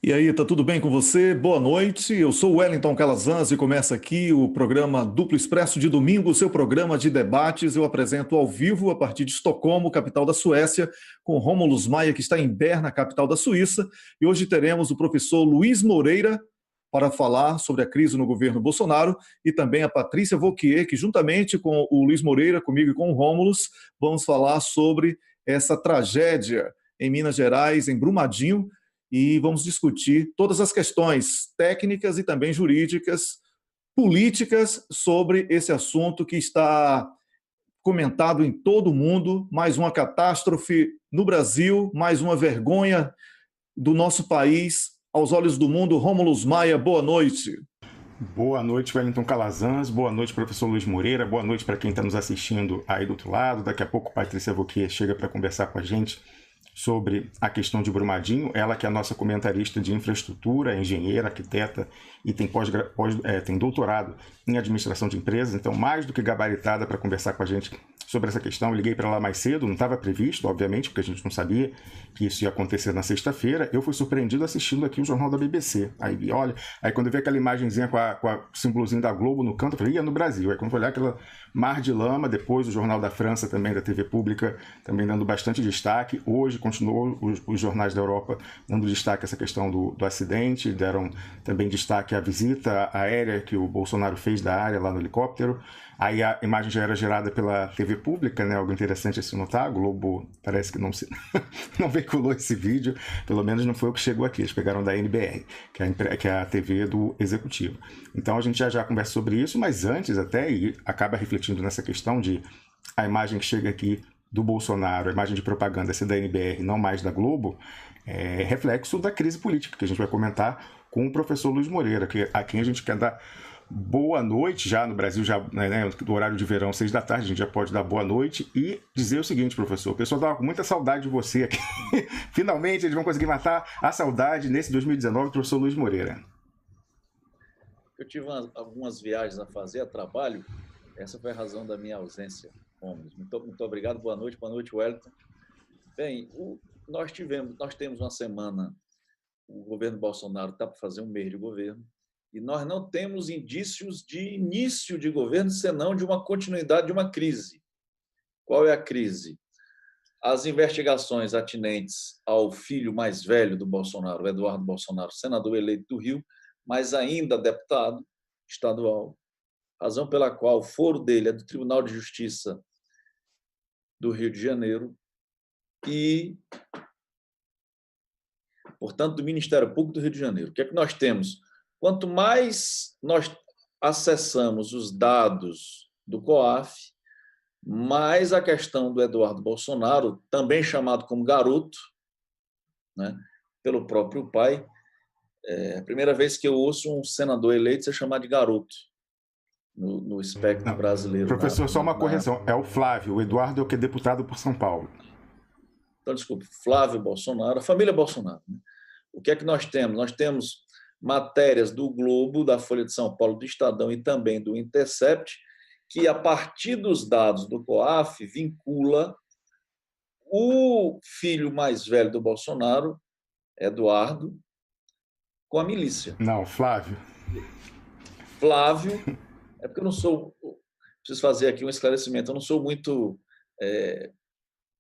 E aí, tá tudo bem com você? Boa noite. Eu sou o Wellington Calazans e começa aqui o programa Duplo Expresso de domingo, o seu programa de debates. Eu apresento ao vivo a partir de Estocolmo, capital da Suécia, com Rômulus Maia, que está em Berna, capital da Suíça. E hoje teremos o professor Luiz Moreira para falar sobre a crise no governo Bolsonaro e também a Patrícia Vauquier, que juntamente com o Luiz Moreira, comigo e com o Rômulus, vamos falar sobre essa tragédia em Minas Gerais, em Brumadinho, e vamos discutir todas as questões técnicas e também jurídicas, políticas sobre esse assunto que está comentado em todo o mundo. Mais uma catástrofe no Brasil, mais uma vergonha do nosso país aos olhos do mundo. Rômulus Maia, boa noite. Boa noite, Wellington Calazans. Boa noite, professor Luiz Moreira. Boa noite para quem está nos assistindo aí do outro lado. Daqui a pouco, Patrícia Vauquier chega para conversar com a gente sobre a questão de Brumadinho. Ela que é a nossa comentarista de infraestrutura, engenheira, arquiteta e tem doutorado em administração de empresas, então mais do que gabaritada para conversar com a gente sobre essa questão. Eu liguei para lá mais cedo, não estava previsto, obviamente, porque a gente não sabia que isso ia acontecer na sexta-feira. Eu fui surpreendido assistindo aqui o jornal da BBC. Aí quando eu vi aquela imagenzinha com o símbolozinho da Globo no canto, eu falei, ia no Brasil. Aí quando eu olhar aquela mar de lama, depois o Jornal da França também, da TV Pública, também dando bastante destaque. Hoje continuou os jornais da Europa dando destaque a essa questão do acidente, deram também destaque à visita aérea que o Bolsonaro fez da área lá no helicóptero. Aí a imagem já era gerada pela TV Pública, né? Algo interessante a se notar. A Globo parece que não veiculou esse vídeo, pelo menos não foi o que chegou aqui. Eles pegaram da NBR, que é a TV do Executivo. Então a gente já conversa sobre isso, mas antes até, e acaba refletindo nessa questão de a imagem que chega aqui do Bolsonaro, a imagem de propaganda ser da NBR, não mais da Globo, é reflexo da crise política, que a gente vai comentar com o professor Luiz Moreira, a quem a gente quer dar boa noite, já no Brasil, já, né, do horário de verão, 6 da tarde, a gente já pode dar boa noite e dizer o seguinte, professor, o pessoal estava com muita saudade de você aqui. Finalmente eles vão conseguir matar a saudade nesse 2019, professor Luiz Moreira. Eu tive algumas viagens a fazer, a trabalho, essa foi a razão da minha ausência. Muito obrigado, boa noite, Wellington. Bem, nós temos uma semana, o governo Bolsonaro está para fazer um mês de governo, e nós não temos indícios de início de governo, senão de uma continuidade de uma crise. Qual é a crise? As investigações atinentes ao filho mais velho do Bolsonaro, Eduardo Bolsonaro, senador eleito do Rio, mas ainda deputado estadual, razão pela qual o foro dele é do Tribunal de Justiça do Rio de Janeiro e, portanto, do Ministério Público do Rio de Janeiro. O que é que nós temos? Quanto mais nós acessamos os dados do COAF, mais a questão do Eduardo Bolsonaro, também chamado como garoto, né, pelo próprio pai. É a primeira vez que eu ouço um senador eleito ser chamado de garoto no espectro brasileiro. Professor, só uma correção. É o Flávio. O Eduardo é o que é deputado por São Paulo. Então, desculpe, Flávio Bolsonaro, a família Bolsonaro. Né? O que é que nós temos? Nós temos matérias do Globo, da Folha de São Paulo, do Estadão e também do Intercept, que, a partir dos dados do COAF, vincula o filho mais velho do Bolsonaro, Eduardo, com a milícia. Não, Flávio. Flávio, é porque eu não sou... Preciso fazer aqui um esclarecimento. Eu não sou muito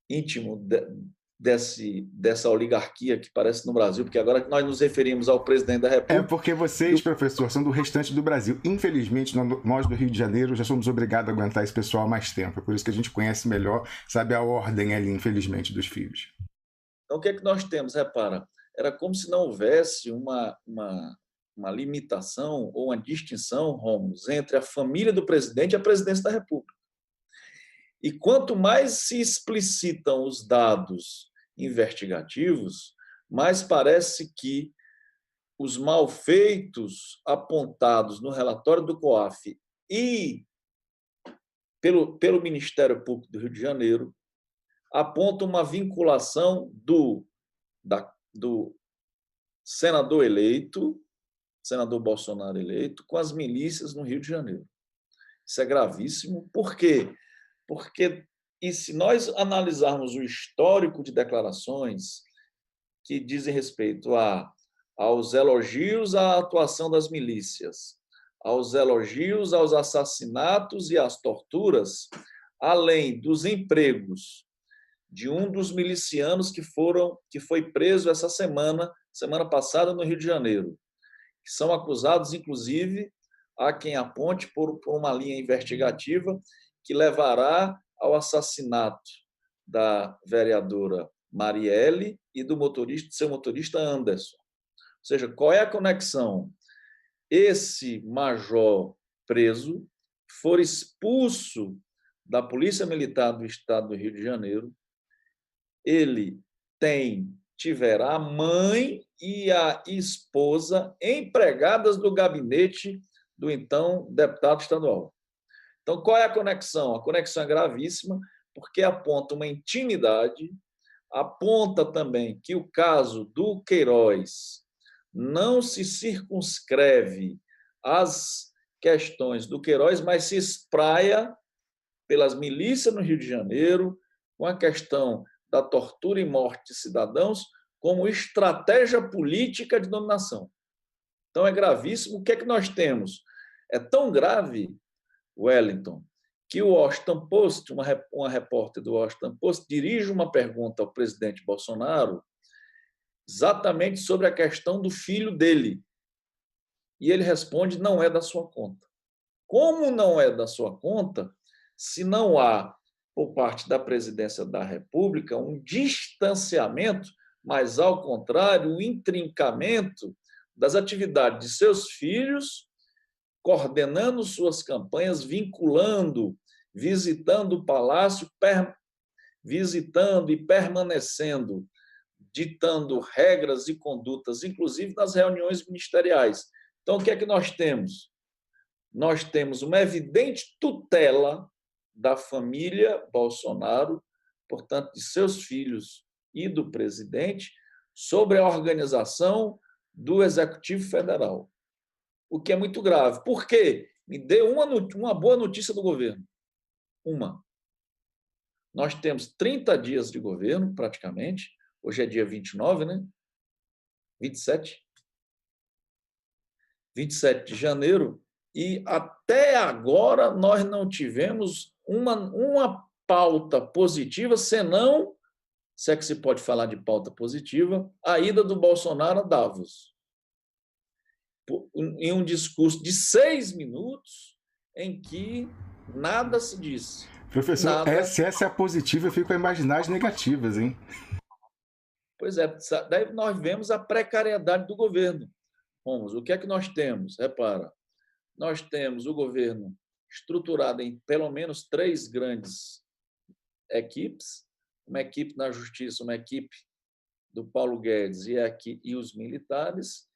íntimo dessa oligarquia que parece no Brasil, porque agora que nós nos referimos ao presidente da República... É porque vocês, professor, são do restante do Brasil. Infelizmente, nós do Rio de Janeiro já somos obrigados a aguentar esse pessoal há mais tempo. É por isso que a gente conhece melhor, sabe a ordem ali, infelizmente, dos filhos. Então, o que é que nós temos? Repara, era como se não houvesse uma limitação ou uma distinção, Rômulo, entre a família do presidente e a presidência da República. E quanto mais se explicitam os dados investigativos, mais parece que os malfeitos apontados no relatório do COAF e pelo Ministério Público do Rio de Janeiro apontam uma vinculação do senador eleito, senador Bolsonaro eleito, com as milícias no Rio de Janeiro. Isso é gravíssimo. Por quê? Porque, e se nós analisarmos o histórico de declarações que dizem respeito a aos elogios à atuação das milícias, aos elogios aos assassinatos e às torturas, além dos empregos de um dos milicianos que foi preso essa semana passada no Rio de Janeiro, que são acusados, inclusive, há quem aponte por uma linha investigativa que levará ao assassinato da vereadora Marielle e do seu motorista Anderson. Ou seja, qual é a conexão? Esse major preso for expulso da Polícia Militar do Estado do Rio de Janeiro, ele tiverá a mãe e a esposa empregadas do gabinete do então deputado estadual. Então, qual é a conexão? A conexão é gravíssima, porque aponta uma intimidade, aponta também que o caso do Queiroz não se circunscreve às questões do Queiroz, mas se espraia pelas milícias no Rio de Janeiro, com a questão da tortura e morte de cidadãos como estratégia política de dominação. Então, é gravíssimo. O que é que nós temos? É tão grave, Wellington, que o Washington Post, uma repórter do Washington Post, dirige uma pergunta ao presidente Bolsonaro exatamente sobre a questão do filho dele. E ele responde, não é da sua conta. Como não é da sua conta, se não há, por parte da presidência da República, um distanciamento, mas, ao contrário, um intrincamento das atividades de seus filhos, coordenando suas campanhas, vinculando, visitando o palácio, visitando e permanecendo, ditando regras e condutas, inclusive nas reuniões ministeriais. Então, o que é que nós temos? Nós temos uma evidente tutela da família Bolsonaro, portanto, de seus filhos e do presidente, sobre a organização do Executivo Federal, o que é muito grave. Por quê? Me dê uma boa notícia do governo. Nós temos 30 dias de governo, praticamente. Hoje é dia 29, né? 27 de janeiro, e até agora nós não tivemos uma pauta positiva, senão, se é que se pode falar de pauta positiva, a ida do Bolsonaro a Davos. Em um discurso de 6 minutos, em que nada se disse. Professor, se essa é a positiva, eu fico a imaginar as negativas, hein? Pois é, daí nós vemos a precariedade do governo. Vamos, o que é que nós temos? Repara, nós temos o governo estruturado em pelo menos 3 grandes equipes, uma equipe na Justiça, uma equipe do Paulo Guedes e os militares,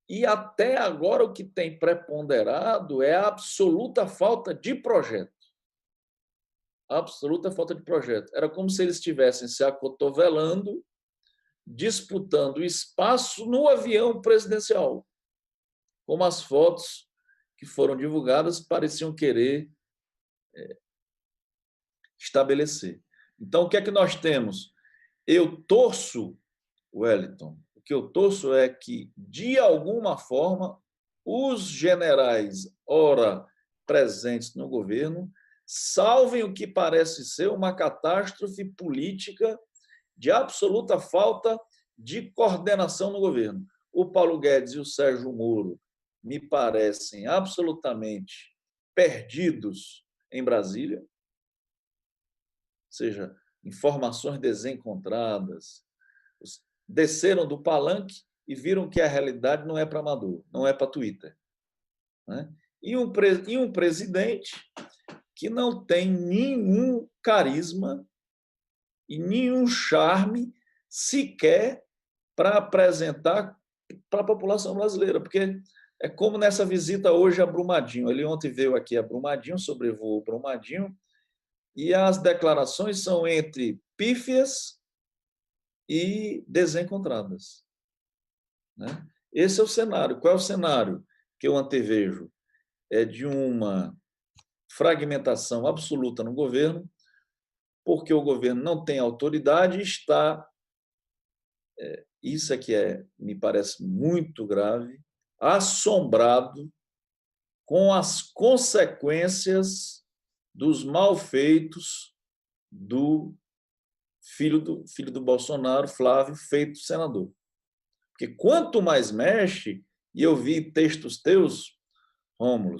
e até agora o que tem preponderado é a absoluta falta de projeto. A absoluta falta de projeto. Era como se eles estivessem se acotovelando, disputando espaço no avião presidencial, como as fotos que foram divulgadas pareciam querer estabelecer. Então, o que é que nós temos? Eu torço, Wellington, o que eu torço é que, de alguma forma, os generais, ora presentes no governo, salvem o que parece ser uma catástrofe política de absoluta falta de coordenação no governo. O Paulo Guedes e o Sérgio Moro me parecem absolutamente perdidos em Brasília, ou seja, informações desencontradas, desceram do palanque e viram que a realidade não é para amador, não é para Twitter. Né? E um presidente que não tem nenhum carisma e nenhum charme sequer para apresentar para a população brasileira, porque é como nessa visita hoje a Brumadinho. Ele ontem veio aqui a Brumadinho, sobrevoou Brumadinho, e as declarações são entre pífias e desencontradas. Né? Esse é o cenário. Qual é o cenário que eu antevejo? É de uma fragmentação absoluta no governo, porque o governo não tem autoridade e está Isso é que me parece muito grave, assombrado com as consequências dos malfeitos do filho do Bolsonaro, Flávio, feito senador. Porque quanto mais mexe, e eu vi textos teus, Rômulo,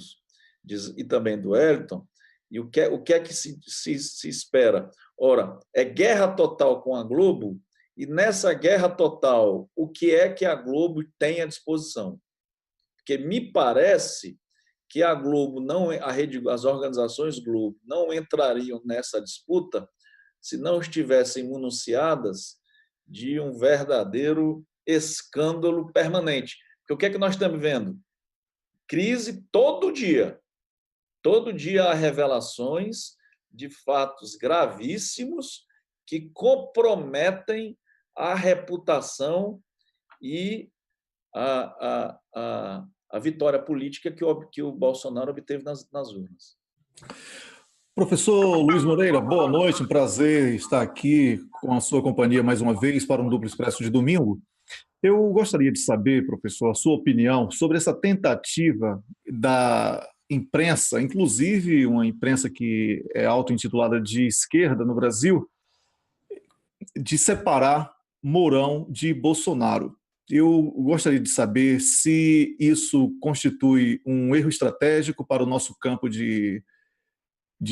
e também do Wellington, e o que é que se espera? Ora, é guerra total com a Globo, e nessa guerra total, o que é que a Globo tem à disposição? Porque me parece que a Globo as organizações Globo não entrariam nessa disputa se não estivessem mununciadas de um verdadeiro escândalo permanente. Porque o que é que nós estamos vendo? Crise todo dia. Todo dia há revelações de fatos gravíssimos que comprometem a reputação e a vitória política que o Bolsonaro obteve nas urnas. Professor Luiz Moreira, boa noite, um prazer estar aqui com a sua companhia mais uma vez para um Duplo Expresso de domingo. Eu gostaria de saber, professor, a sua opinião sobre essa tentativa da imprensa, inclusive uma imprensa que é auto-intitulada de esquerda no Brasil, de separar Mourão de Bolsonaro. Eu gostaria de saber se isso constitui um erro estratégico para o nosso campo de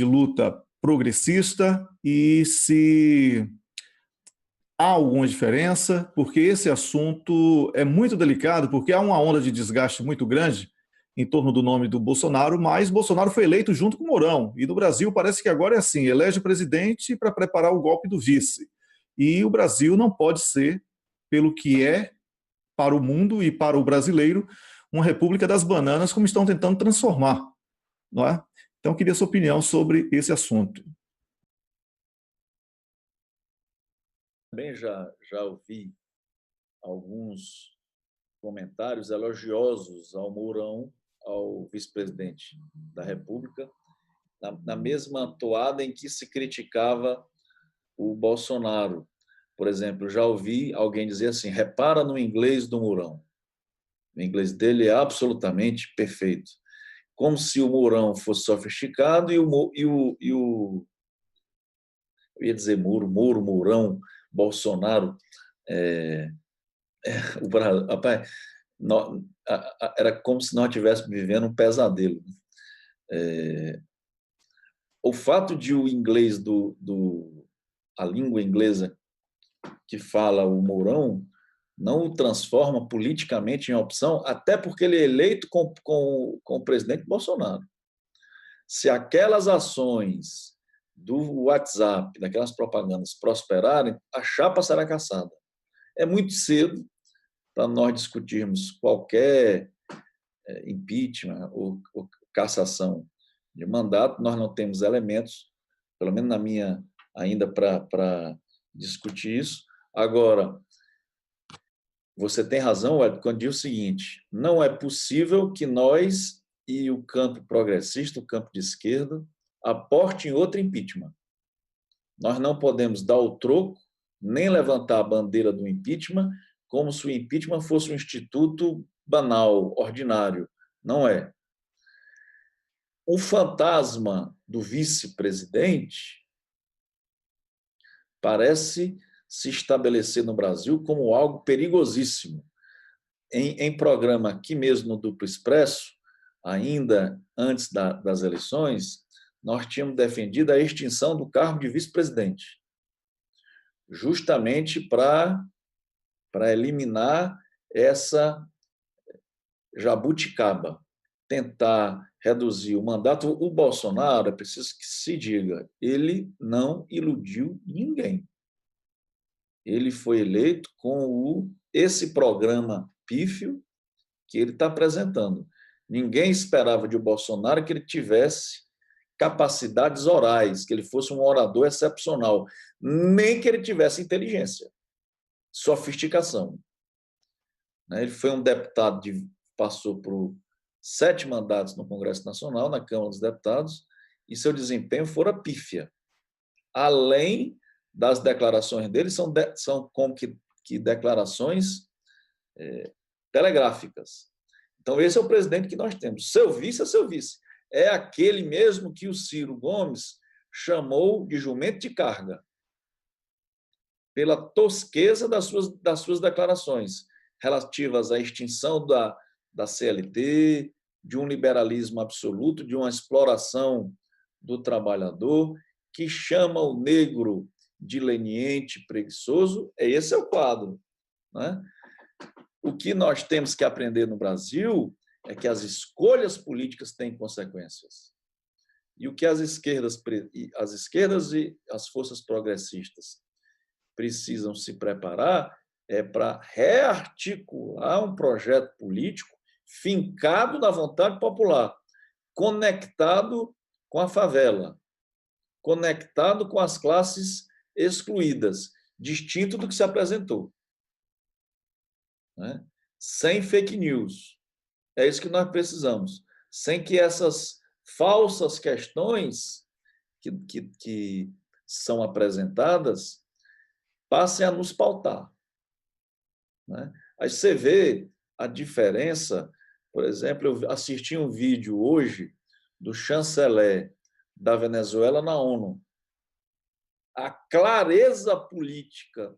luta progressista e se há alguma diferença, porque esse assunto é muito delicado, porque há uma onda de desgaste muito grande em torno do nome do Bolsonaro, mas Bolsonaro foi eleito junto com Mourão, e no Brasil parece que agora é assim, elege o presidente para preparar o golpe do vice. E o Brasil não pode ser, pelo que é para o mundo e para o brasileiro, uma república das bananas, como estão tentando transformar, não é? Então, eu queria a sua opinião sobre esse assunto. Também já ouvi alguns comentários elogiosos ao Mourão, ao vice-presidente da República, na mesma toada em que se criticava o Bolsonaro. Por exemplo, já ouvi alguém dizer assim, repara no inglês do Mourão. O inglês dele é absolutamente perfeito. Como se o Mourão fosse sofisticado e eu ia dizer Mourão, Bolsonaro, rapaz, era como se nós estivéssemos vivendo um pesadelo. O fato de o inglês a língua inglesa que fala o Mourão não o transforma politicamente em opção, até porque ele é eleito com o presidente Bolsonaro. Se aquelas ações do WhatsApp, daquelas propagandas prosperarem, a chapa será cassada. É muito cedo para nós discutirmos qualquer impeachment ou cassação de mandato. Nós não temos elementos, pelo menos na minha, ainda para discutir isso. Agora, você tem razão, Ed, quando diz o seguinte, não é possível que nós e o campo progressista, o campo de esquerda, aportem outro impeachment. Nós não podemos dar o troco, nem levantar a bandeira do impeachment, como se o impeachment fosse um instituto banal, ordinário. Não é. O fantasma do vice-presidente parece se estabelecer no Brasil como algo perigosíssimo. Em programa aqui mesmo no Duplo Expresso, ainda antes das eleições, nós tínhamos defendido a extinção do cargo de vice-presidente, justamente para eliminar essa jabuticaba, tentar reduzir o mandato. O Bolsonaro, é preciso que se diga, ele não iludiu ninguém. Ele foi eleito com esse programa pífio que ele está apresentando. Ninguém esperava de Bolsonaro que ele tivesse capacidades orais, que ele fosse um orador excepcional, nem que ele tivesse inteligência, sofisticação. Ele foi um deputado, passou por 7 mandatos no Congresso Nacional, na Câmara dos Deputados, e seu desempenho fora pífia. Além das declarações dele, são como que que declarações telegráficas. Então, esse é o presidente que nós temos. Seu vice é seu vice. É aquele mesmo que o Ciro Gomes chamou de jumento de carga, pela tosqueza das suas declarações relativas à extinção da CLT, de um liberalismo absoluto, de uma exploração do trabalhador, que chama o negro de leniente, preguiçoso. Esse é o quadro, né? O que nós temos que aprender no Brasil é que as escolhas políticas têm consequências. E o que as esquerdas e as forças progressistas precisam se preparar é para rearticular um projeto político fincado na vontade popular, conectado com a favela, conectado com as classes excluídas, distinto do que se apresentou, né? Sem fake news. É isso que nós precisamos. Sem que essas falsas questões que são apresentadas passem a nos pautar, né? Aí você vê a diferença. Por exemplo, eu assisti um vídeo hoje do chanceler da Venezuela na ONU. A clareza política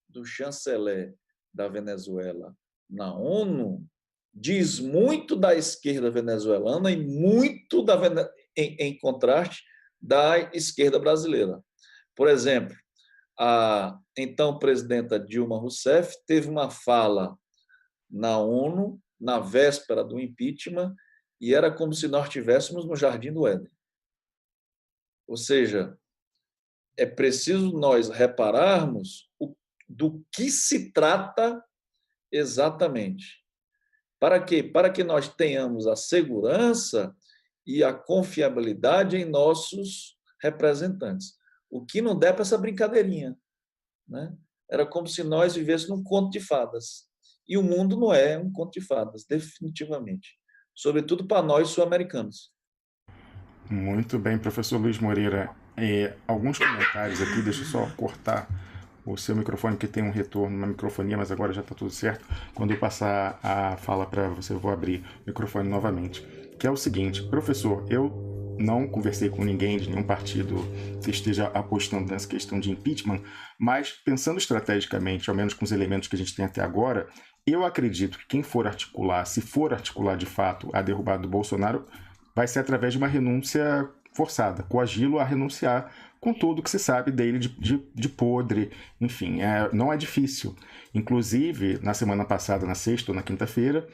do chanceler da Venezuela na ONU diz muito da esquerda venezuelana e muito em contraste da esquerda brasileira. Por exemplo, a então presidenta Dilma Rousseff teve uma fala na ONU na véspera do impeachment e era como se nós estivéssemos no Jardim do Éden. Ou seja, é preciso nós repararmos do que se trata exatamente. Para quê? Para que nós tenhamos a segurança e a confiabilidade em nossos representantes. O que não der para essa brincadeirinha, né? Era como se nós vivêssemos num conto de fadas. E o mundo não é um conto de fadas, definitivamente. Sobretudo para nós sul-americanos. Muito bem, professor Luiz Moreira. Alguns comentários aqui, deixa eu só cortar o seu microfone, que tem um retorno na microfonia, mas agora já está tudo certo. Quando eu passar a fala para você, eu vou abrir o microfone novamente. Que é o seguinte: professor, eu não conversei com ninguém de nenhum partido que esteja apostando nessa questão de impeachment, mas pensando estrategicamente, ao menos com os elementos que a gente tem até agora, eu acredito que quem for articular, se for articular de fato a derrubada do Bolsonaro, vai ser através de uma renúncia forçada, coagi-lo a renunciar com tudo que se sabe dele de podre, enfim, não é difícil. Inclusive, na semana passada, na sexta ou na quinta-feira,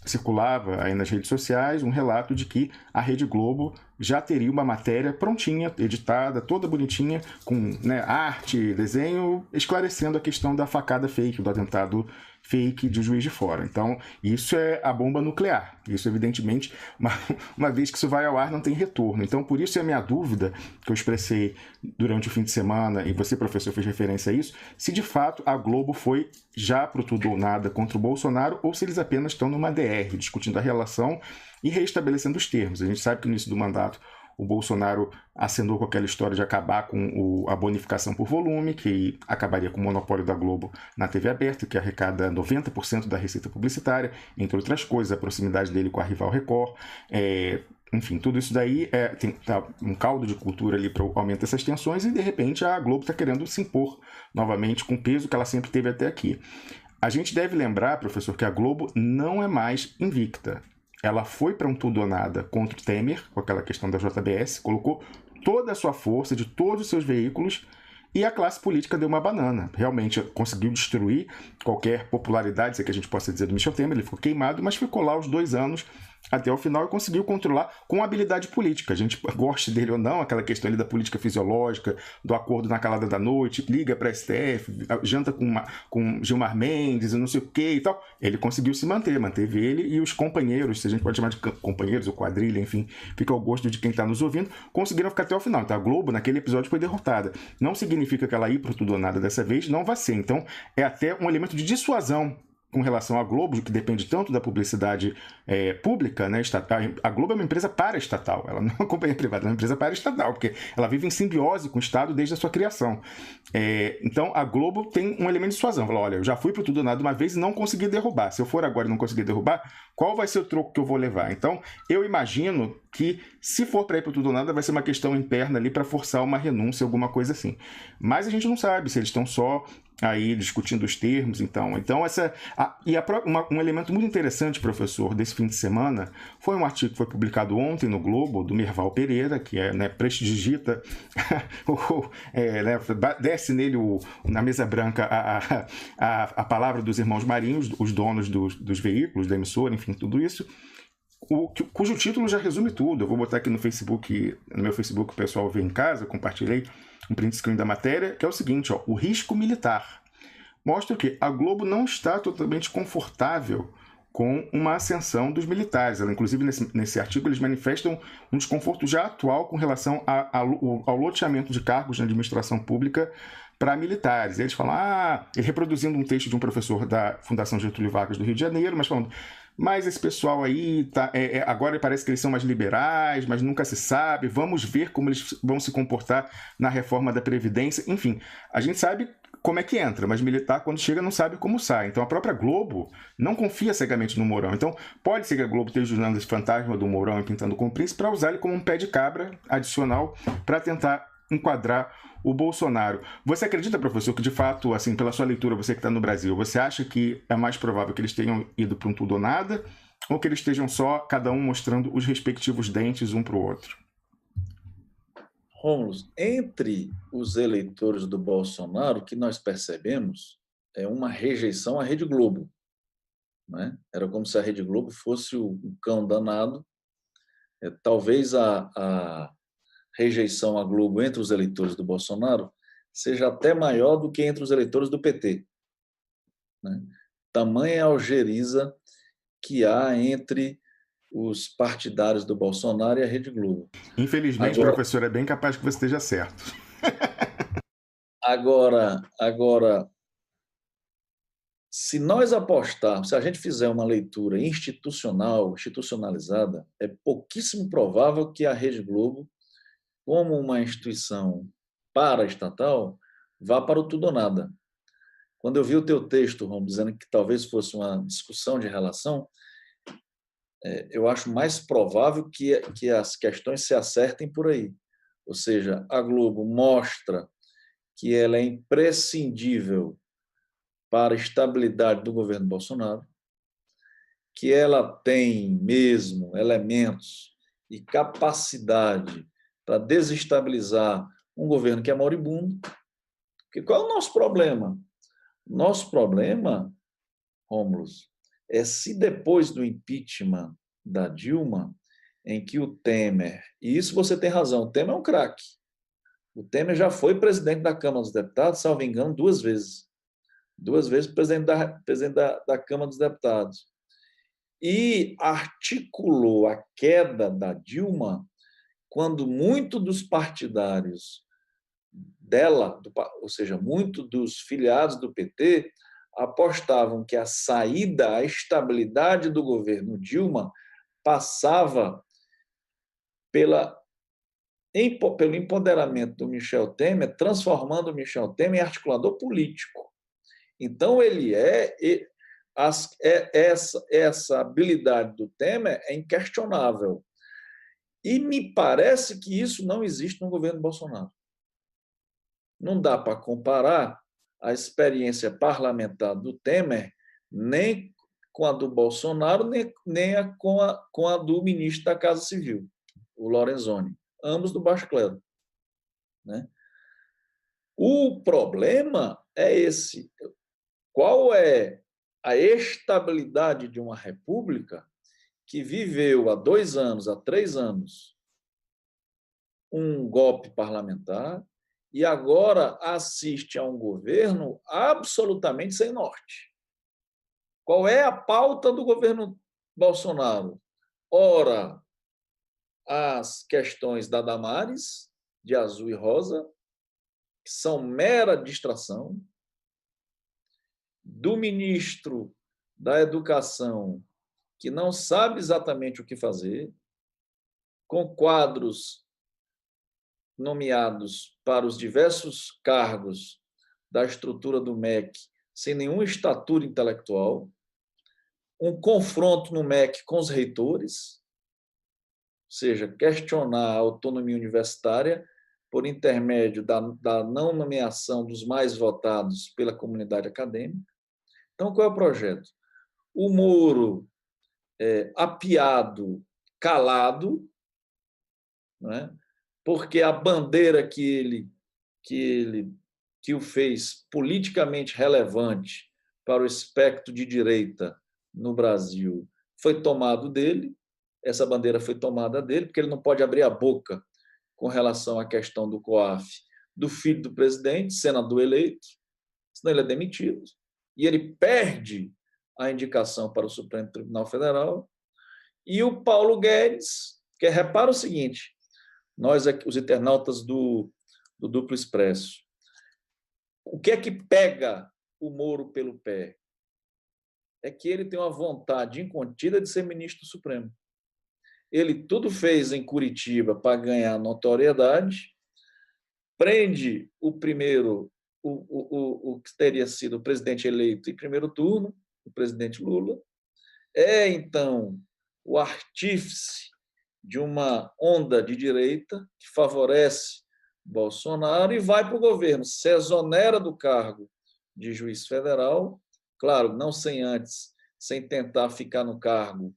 circulava aí nas redes sociais um relato de que a Rede Globo já teria uma matéria prontinha, editada, toda bonitinha, com, né, arte, desenho, esclarecendo a questão da facada fake, do atentado fake de Juiz de Fora. Então, isso é a bomba nuclear. Isso, evidentemente, uma vez que isso vai ao ar, não tem retorno. Então, por isso é a minha dúvida, que eu expressei durante o fim de semana, e você, professor, fez referência a isso, se de fato a Globo foi já pro tudo ou nada contra o Bolsonaro, ou se eles apenas estão numa DR, discutindo a relação e reestabelecendo os termos. A gente sabe que no início do mandato o Bolsonaro acenou com aquela história de acabar com a bonificação por volume, que acabaria com o monopólio da Globo na TV aberta, que arrecada 90% da receita publicitária, entre outras coisas, a proximidade dele com a rival Record. Enfim, tudo isso daí tem um caldo de cultura ali para o aumento dessas tensões, e de repente a Globo está querendo se impor novamente com o peso que ela sempre teve até aqui. A gente deve lembrar, professor, que a Globo não é mais invicta. Ela foi para um tudo ou nada contra o Temer, com aquela questão da JBS, colocou toda a sua força de todos os seus veículos, e a classe política deu uma banana. Realmente conseguiu destruir qualquer popularidade, se é que a gente possa dizer, do Michel Temer. Ele ficou queimado, mas ficou lá os 2 anos até o final e conseguiu controlar com habilidade política. A gente goste dele ou não, aquela questão ali da política fisiológica, do acordo na calada da noite, liga para a STF, janta com Gilmar Mendes e não sei o que e tal. Ele conseguiu se manter, manteve ele e os companheiros, se a gente pode chamar de companheiros ou quadrilha, enfim, fica ao gosto de quem está nos ouvindo, conseguiram ficar até o final. Então a Globo, naquele episódio, foi derrotada. Não significa que ela ir para tudo ou nada dessa vez, não vai ser. Então é até um elemento de dissuasão com relação à Globo, que depende tanto da publicidade pública, né, estatal. A Globo é uma empresa paraestatal, ela não é uma companhia privada, ela é uma empresa paraestatal, porque ela vive em simbiose com o Estado desde a sua criação. Então, a Globo tem um elemento de dissuasão. Fala, olha, eu já fui para o tudo ou nada uma vez e não consegui derrubar. Se eu for agora e não conseguir derrubar, qual vai ser o troco que eu vou levar? Então, eu imagino que, se for para ir para o tudo ou nada, vai ser uma questão interna ali para forçar uma renúncia, alguma coisa assim. Mas a gente não sabe se eles estão só aí discutindo os termos, então um elemento muito interessante, professor, desse fim de semana, foi um artigo que foi publicado ontem no Globo, do Merval Pereira, que prestidigita, desce nele na mesa branca a palavra dos irmãos Marinhos, os donos dos veículos, da emissora, enfim, tudo isso, cujo título já resume tudo. Eu vou botar aqui no meu Facebook, o pessoal vê em casa, eu compartilhei um print screen da matéria, que é o seguinte, o risco militar. Mostra que a Globo não está totalmente confortável com uma ascensão dos militares. Ela, inclusive, nesse artigo, eles manifestam um desconforto já atual com relação ao loteamento de cargos na administração pública para militares. Eles falam, ele reproduzindo um texto de um professor da Fundação Getúlio Vargas do Rio de Janeiro, mas falando, mas esse pessoal aí, agora parece que eles são mais liberais, mas nunca se sabe, vamos ver como eles vão se comportar na reforma da Previdência. Enfim, a gente sabe como é que entra, mas militar, quando chega, não sabe como sai. Então, a própria Globo não confia cegamente no Mourão. Então, pode ser que a Globo esteja usando esse fantasma do Mourão e pintando com o príncipe para usar ele como um pé de cabra adicional para tentar enquadrar o Bolsonaro. Você acredita, professor, que de fato, assim, pela sua leitura, você que está no Brasil, você acha que é mais provável que eles tenham ido para um tudo ou nada, ou que eles estejam só, cada um mostrando os respectivos dentes um para o outro? Rômulo, entre os eleitores do Bolsonaro, o que nós percebemos é uma rejeição à Rede Globo, né? Era como se a Rede Globo fosse o cão danado. Talvez a rejeição à Globo entre os eleitores do Bolsonaro seja até maior do que entre os eleitores do PT, né? Tamanha algeriza que há entre os partidários do Bolsonaro e a Rede Globo. Infelizmente, agora, professor, é bem capaz que você esteja certo. Agora, se nós apostarmos, se a gente fizer uma leitura institucionalizada, é pouquíssimo provável que a Rede Globo, como uma instituição paraestatal, vá para o tudo ou nada. Quando eu vi o teu texto, Rom, dizendo que talvez fosse uma discussão de relação, eu acho mais provável que as questões se acertem por aí. Ou seja, a Globo mostra que ela é imprescindível para a estabilidade do governo Bolsonaro, que ela tem mesmo elementos e capacidade para desestabilizar um governo que é moribundo. Porque qual é o nosso problema? Nosso problema, Rômulo, é se depois do impeachment da Dilma, em que o Temer, e isso você tem razão, o Temer é um craque. O Temer já foi presidente da Câmara dos Deputados, salvo engano, 2 vezes. 2 vezes presidente da Câmara dos Deputados. E articulou a queda da Dilma quando muito dos partidários dela, ou seja, muito dos filiados do PT, apostavam que a saída, a estabilidade do governo Dilma passava pelo empoderamento do Michel Temer, transformando o Michel Temer em articulador político. Então, essa habilidade do Temer é inquestionável. E me parece que isso não existe no governo Bolsonaro. Não dá para comparar a experiência parlamentar do Temer nem com a do Bolsonaro, nem com a do ministro da Casa Civil, o Lorenzoni, ambos do baixo clero, né? O problema é esse. Qual é a estabilidade de uma república que viveu há 2 anos, há 3 anos, um golpe parlamentar e agora assiste a um governo absolutamente sem norte? Qual é a pauta do governo Bolsonaro? Ora, as questões da Damares, de azul e rosa, que são mera distração, do ministro da educação que não sabe exatamente o que fazer, com quadros nomeados para os diversos cargos da estrutura do MEC sem nenhuma estatura intelectual, um confronto no MEC com os reitores, ou seja, questionar a autonomia universitária por intermédio da não nomeação dos mais votados pela comunidade acadêmica. Então, qual é o projeto? O Moro apiado, calado, não é? Porque a bandeira que o fez politicamente relevante para o espectro de direita no Brasil foi tomado dele, essa bandeira foi tomada dele, porque ele não pode abrir a boca com relação à questão do COAF, do filho do presidente, senador eleito, senão ele é demitido, e ele perde a indicação para o Supremo Tribunal Federal. E o Paulo Guedes, que repara o seguinte, nós aqui, os internautas do Duplo Expresso, o que é que pega o Moro pelo pé? É que ele tem uma vontade incontida de ser ministro do Supremo. Ele tudo fez em Curitiba para ganhar notoriedade, prende o primeiro, o que teria sido o presidente eleito em primeiro turno, o presidente Lula, então, o artífice de uma onda de direita que favorece Bolsonaro e vai para o governo, se exonera do cargo de juiz federal, claro, não sem tentar ficar no cargo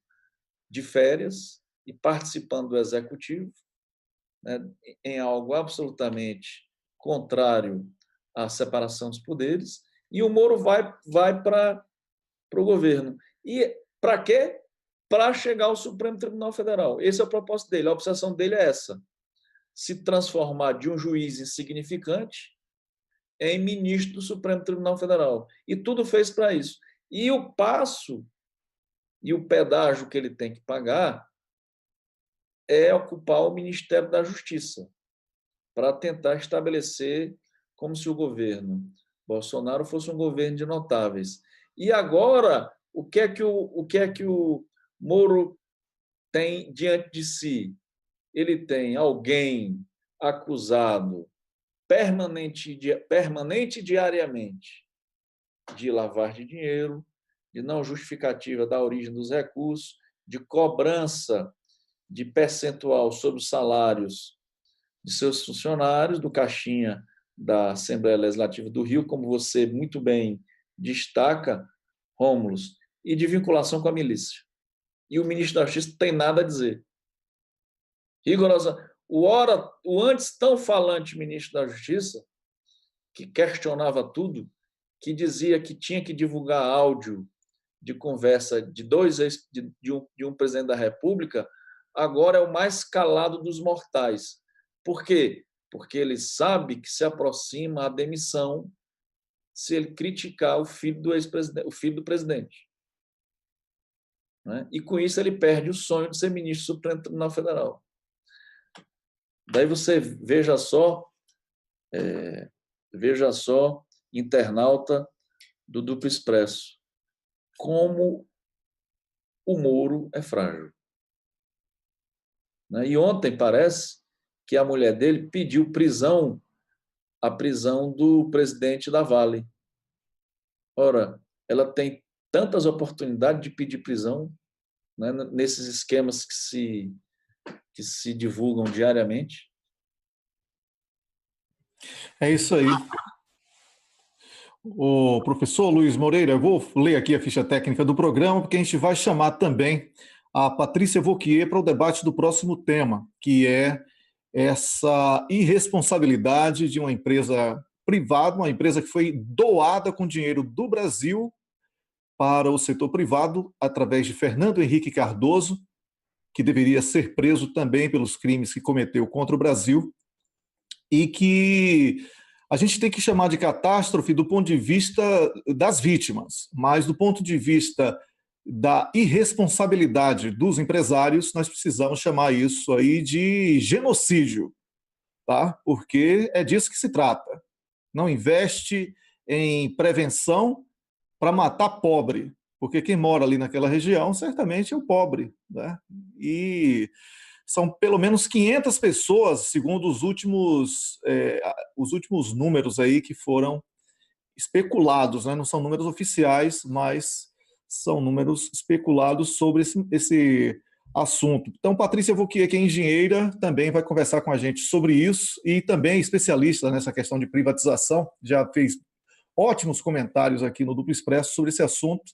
de férias e participando do executivo, né, em algo absolutamente contrário à separação dos poderes, e o Moro vai para o governo. E para quê? Para chegar ao Supremo Tribunal Federal. Esse é o propósito dele, a obsessão dele é essa, se transformar de um juiz insignificante em ministro do Supremo Tribunal Federal. E tudo fez para isso. E o passo e o pedágio que ele tem que pagar é ocupar o Ministério da Justiça, para tentar estabelecer como se o governo Bolsonaro fosse um governo de notáveis. E agora, o que é que o Moro tem diante de si? Ele tem alguém acusado permanente diariamente de lavagem de dinheiro, de não justificativa da origem dos recursos, de cobrança de percentual sobre os salários de seus funcionários, do caixinha da Assembleia Legislativa do Rio, como você muito bem destaca, Rômulo, e de vinculação com a milícia. E o ministro da Justiça não tem nada a dizer. Rigorosa. O antes tão falante ministro da Justiça, que questionava tudo, que dizia que tinha que divulgar áudio de conversa de um presidente da República, agora é o mais calado dos mortais. Por quê? Porque ele sabe que se aproxima a demissão se ele criticar o filho do ex-presidente, o filho do presidente. Né? E com isso ele perde o sonho de ser ministro do Supremo Tribunal Federal. Daí você veja só, internauta do Duplo Expresso, como o Moro é frágil. E ontem parece que a mulher dele pediu a prisão do presidente da Vale. Ora, ela tem tantas oportunidades de pedir prisão, né, nesses esquemas que se divulgam diariamente. É isso aí. O professor Luiz Moreira, eu vou ler aqui a ficha técnica do programa, porque a gente vai chamar também a Patrícia Vauquier para o debate do próximo tema, que é essa irresponsabilidade de uma empresa privada, uma empresa que foi doada com dinheiro do Brasil para o setor privado, através de Fernando Henrique Cardoso, que deveria ser preso também pelos crimes que cometeu contra o Brasil, e que a gente tem que chamar de catástrofe do ponto de vista das vítimas, mas do ponto de vista da irresponsabilidade dos empresários, nós precisamos chamar isso aí de genocídio, tá? Porque é disso que se trata. Não investe em prevenção para matar pobre, porque quem mora ali naquela região certamente é o pobre, né? E são pelo menos 500 pessoas, segundo os últimos números aí que foram especulados, né? Não são números oficiais, mas são números especulados sobre esse assunto. Então, Patrícia Vauquier, que é engenheira, também vai conversar com a gente sobre isso e também especialista nessa questão de privatização, já fez ótimos comentários aqui no Duplo Expresso sobre esse assunto.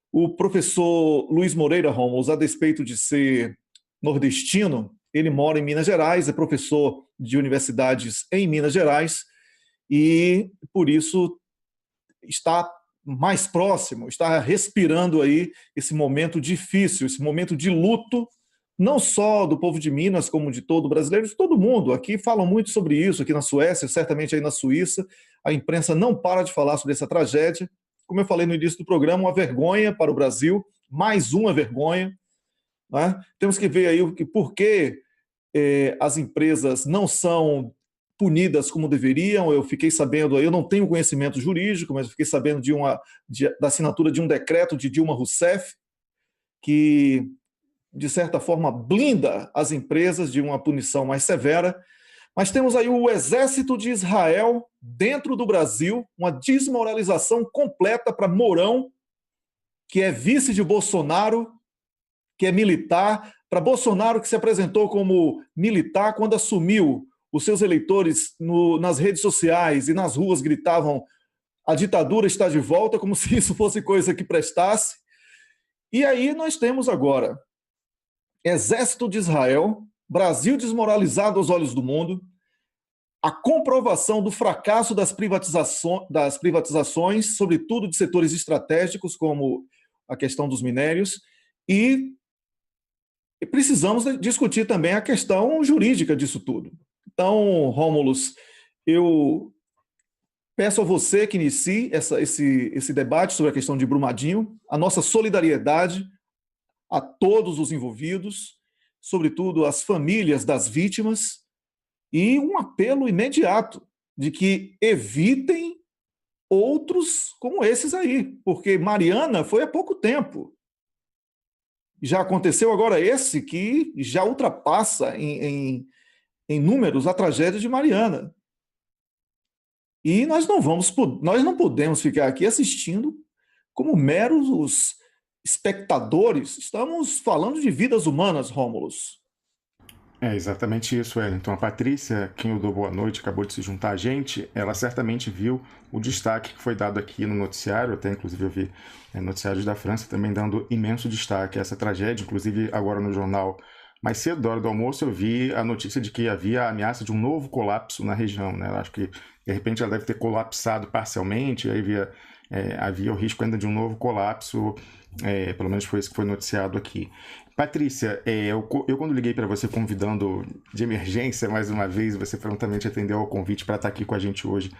O professor Luiz Moreira Ramos, a despeito de ser nordestino, ele mora em Minas Gerais, é professor de universidades em Minas Gerais e, por isso, está mais próximo, está respirando aí esse momento difícil, esse momento de luto, não só do povo de Minas, como de todo brasileiro, de todo mundo. Aqui falam muito sobre isso, aqui na Suécia, certamente aí na Suíça. A imprensa não para de falar sobre essa tragédia. Como eu falei no início do programa, uma vergonha para o Brasil, mais uma vergonha. Né? Temos que ver aí por que as empresas não são punidas como deveriam. Eu fiquei sabendo, eu não tenho conhecimento jurídico, mas eu fiquei sabendo da assinatura de um decreto de Dilma Rousseff, que, de certa forma, blinda as empresas de uma punição mais severa. Mas temos aí o exército de Israel dentro do Brasil, uma desmoralização completa para Mourão, que é vice de Bolsonaro, que é militar, para Bolsonaro, que se apresentou como militar quando assumiu. Os seus eleitores nas redes sociais e nas ruas gritavam: a ditadura está de volta, como se isso fosse coisa que prestasse. E aí nós temos agora Exército de Israel, Brasil desmoralizado aos olhos do mundo, a comprovação do fracasso das privatizações, sobretudo de setores estratégicos, como a questão dos minérios, e precisamos discutir também a questão jurídica disso tudo. Então, Rômulus, eu peço a você que inicie esse debate sobre a questão de Brumadinho, a nossa solidariedade a todos os envolvidos, sobretudo às famílias das vítimas, e um apelo imediato de que evitem outros como esses aí, porque Mariana foi há pouco tempo. Já aconteceu agora esse que já ultrapassa em números a tragédia de Mariana. E nós não podemos ficar aqui assistindo como meros espectadores. Estamos falando de vidas humanas, Rômulus. É exatamente isso, Wellington. A Patrícia, quem eu dou boa noite, acabou de se juntar a gente, ela certamente viu o destaque que foi dado aqui no noticiário, até inclusive eu vi noticiários da França também dando imenso destaque a essa tragédia, inclusive agora no jornal mais cedo, da hora do almoço, eu vi a notícia de que havia a ameaça de um novo colapso na região, né? Eu acho que, de repente, ela deve ter colapsado parcialmente, aí havia o risco ainda de um novo colapso, pelo menos foi isso que foi noticiado aqui. Patrícia, eu quando liguei para você convidando de emergência, mais uma vez, você prontamente atendeu ao convite para estar aqui com a gente hoje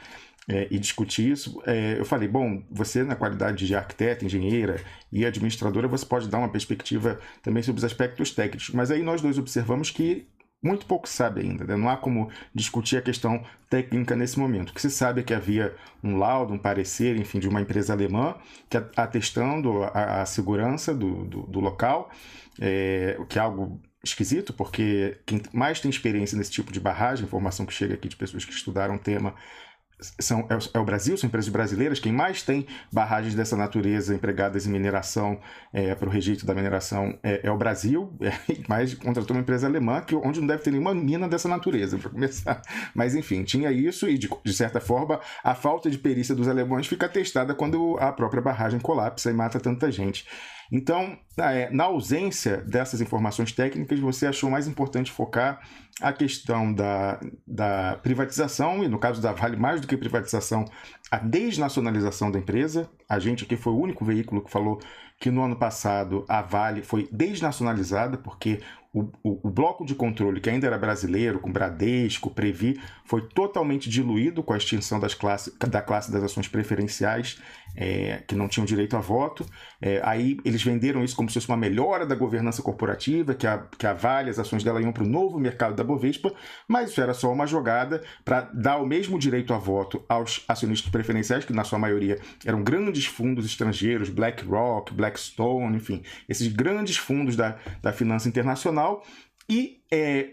e discutir isso, eu falei, bom, você na qualidade de arquiteta, engenheira e administradora, você pode dar uma perspectiva também sobre os aspectos técnicos, mas aí nós dois observamos que muito pouco se sabe ainda, né? Não há como discutir a questão técnica nesse momento. O que se sabe é que havia um laudo, um parecer, enfim, de uma empresa alemã que atestando a segurança do local, o que é algo esquisito, porque quem mais tem experiência nesse tipo de barragem, informação que chega aqui de pessoas que estudaram o tema, é o Brasil, são empresas brasileiras. Quem mais tem barragens dessa natureza empregadas em mineração para o rejeito da mineração é o Brasil, mas contratou uma empresa alemã onde não deve ter nenhuma mina dessa natureza, para começar. Mas enfim, tinha isso e de certa forma a falta de perícia dos alemães fica atestada quando a própria barragem colapsa e mata tanta gente. Então, na ausência dessas informações técnicas, você achou mais importante focar a questão da privatização, e no caso da Vale, mais do que privatização, a desnacionalização da empresa. A gente aqui foi o único veículo que falou que no ano passado a Vale foi desnacionalizada, porque o bloco de controle, que ainda era brasileiro, com Bradesco, Previ, foi totalmente diluído com a extinção da classe das ações preferenciais, que não tinham direito a voto. Aí eles venderam isso como se fosse uma melhora da governança corporativa, que a Vale, as ações dela iam para o novo mercado da Bovespa, mas isso era só uma jogada para dar o mesmo direito a voto aos acionistas preferenciais, que na sua maioria eram grandes fundos estrangeiros, BlackRock, Blackstone, enfim, esses grandes fundos da finança internacional, e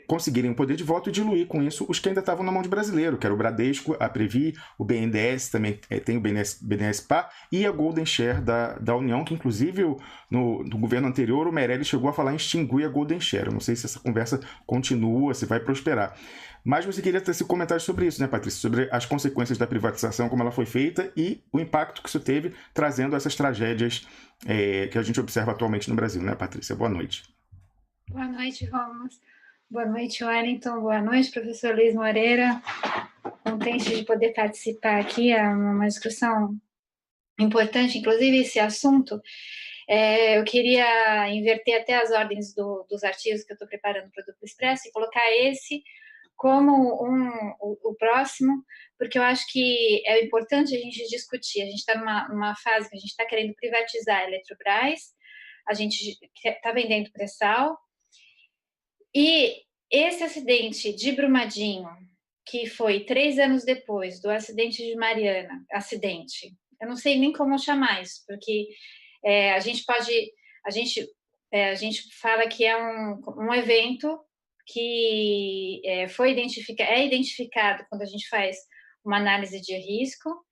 conseguirem o poder de voto e diluir com isso os que ainda estavam na mão de brasileiro, que era o Bradesco, a Previ, o BNDES, também tem o BNDES-PA, e a Golden Share da União, que inclusive no governo anterior o Meirelles chegou a falar em extinguir a Golden Share. Eu não sei se essa conversa continua, se vai prosperar. Mas você queria ter esse comentário sobre isso, né, Patrícia? Sobre as consequências da privatização, como ela foi feita e o impacto que isso teve, trazendo essas tragédias que a gente observa atualmente no Brasil, né, Patrícia? Boa noite. Boa noite, Romas. Boa noite, Wellington. Boa noite, professor Luiz Moreira. Contente de poder participar aqui. É uma discussão importante, inclusive esse assunto. Eu queria inverter até as ordens dos artigos que eu estou preparando para o Duplo Expresso e colocar esse como o próximo, porque eu acho que é importante a gente discutir. A gente está numa fase que a gente está querendo privatizar a Eletrobras, a gente está vendendo pré-sal, e esse acidente de Brumadinho, que foi 3 anos depois do acidente de Mariana, eu não sei nem como chamar isso, porque a gente fala que é um evento que é identificado quando a gente faz uma análise de risco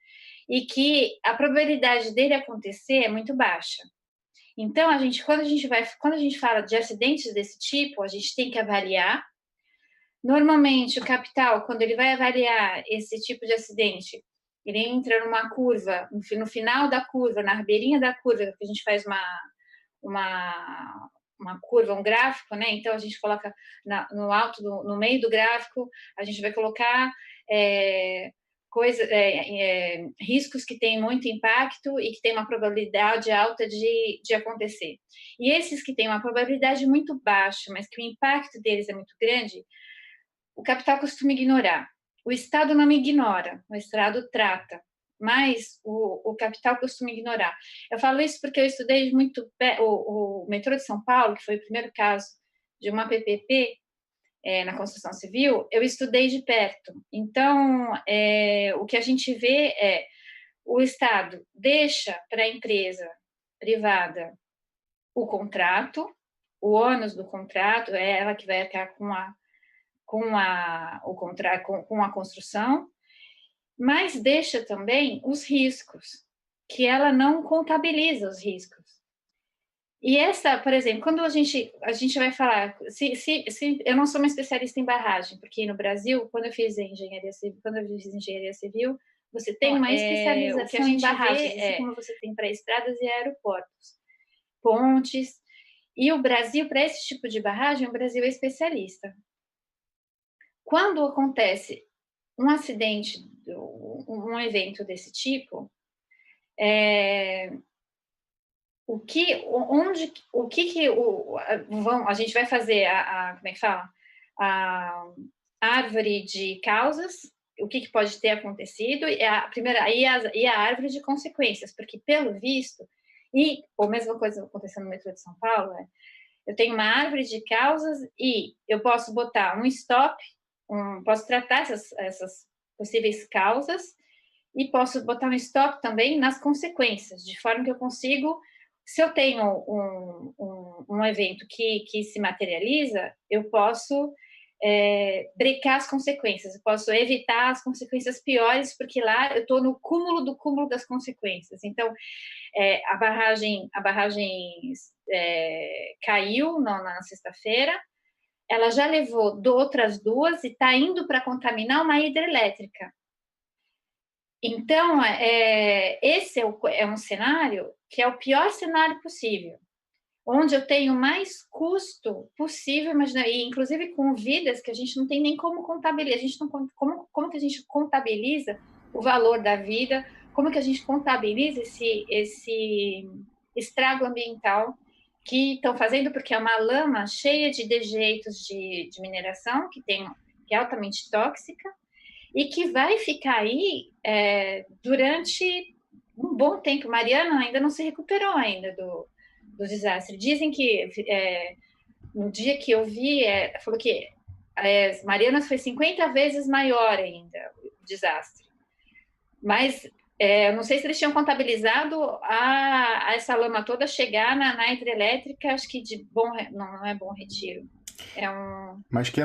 e que a probabilidade dele acontecer é muito baixa. Então, quando a gente fala de acidentes desse tipo, a gente tem que avaliar. Normalmente, o capital, quando ele vai avaliar esse tipo de acidente, ele entra numa curva, no final da curva, na beirinha da curva, que a gente faz uma curva, um gráfico, né? Então, a gente coloca no meio do gráfico, a gente vai colocar riscos que têm muito impacto e que têm uma probabilidade alta de acontecer. E esses que têm uma probabilidade muito baixa, mas que o impacto deles é muito grande, o capital costuma ignorar. O Estado não ignora, o Estado trata, mas o capital costuma ignorar. Eu falo isso porque eu estudei muito o metrô de São Paulo, que foi o primeiro caso de uma PPP, na construção civil, eu estudei de perto. Então, o que a gente vê é o Estado deixa para a empresa privada o contrato, o ônus do contrato, é ela que vai arcar com a construção, mas deixa também os riscos, que ela não contabiliza os riscos. E por exemplo, quando a gente vai falar, eu não sou uma especialista em barragem, porque no Brasil, quando eu fiz engenharia civil, você tem uma especialização em barragens, assim como você tem para estradas e aeroportos, pontes. E o Brasil, para esse tipo de barragem, o Brasil é especialista. Quando acontece um acidente, um evento desse tipo, a gente vai fazer como é que fala? A árvore de causas, o que pode ter acontecido, e a árvore de consequências, porque pelo visto, a mesma coisa acontecendo no metrô de São Paulo, eu tenho uma árvore de causas e eu posso botar um stop, posso tratar essas possíveis causas e posso botar um stop também nas consequências, de forma que eu consigo, se eu tenho um evento que se materializa, eu posso brecar as consequências, eu posso evitar as consequências piores, porque lá eu estou no cúmulo do cúmulo das consequências. Então, a barragem caiu na sexta-feira, ela já levou outras 2 e está indo para contaminar uma hidrelétrica. Então, esse é um cenário que é o pior cenário possível, onde eu tenho mais custo possível, imagina, e inclusive com vidas que a gente não tem nem como contabilizar, como que a gente contabiliza o valor da vida, como que a gente contabiliza estrago ambiental que estão fazendo, porque é uma lama cheia de dejeitos de mineração, que é altamente tóxica, e que vai ficar aí durante um bom tempo. Mariana ainda não se recuperou ainda do desastre. Dizem que no dia que eu vi, falou que Marianas foi 50 vezes maior ainda o desastre. Mas eu não sei se eles tinham contabilizado a essa lama toda chegar na hidrelétrica, acho que não é Bom Retiro. Mas que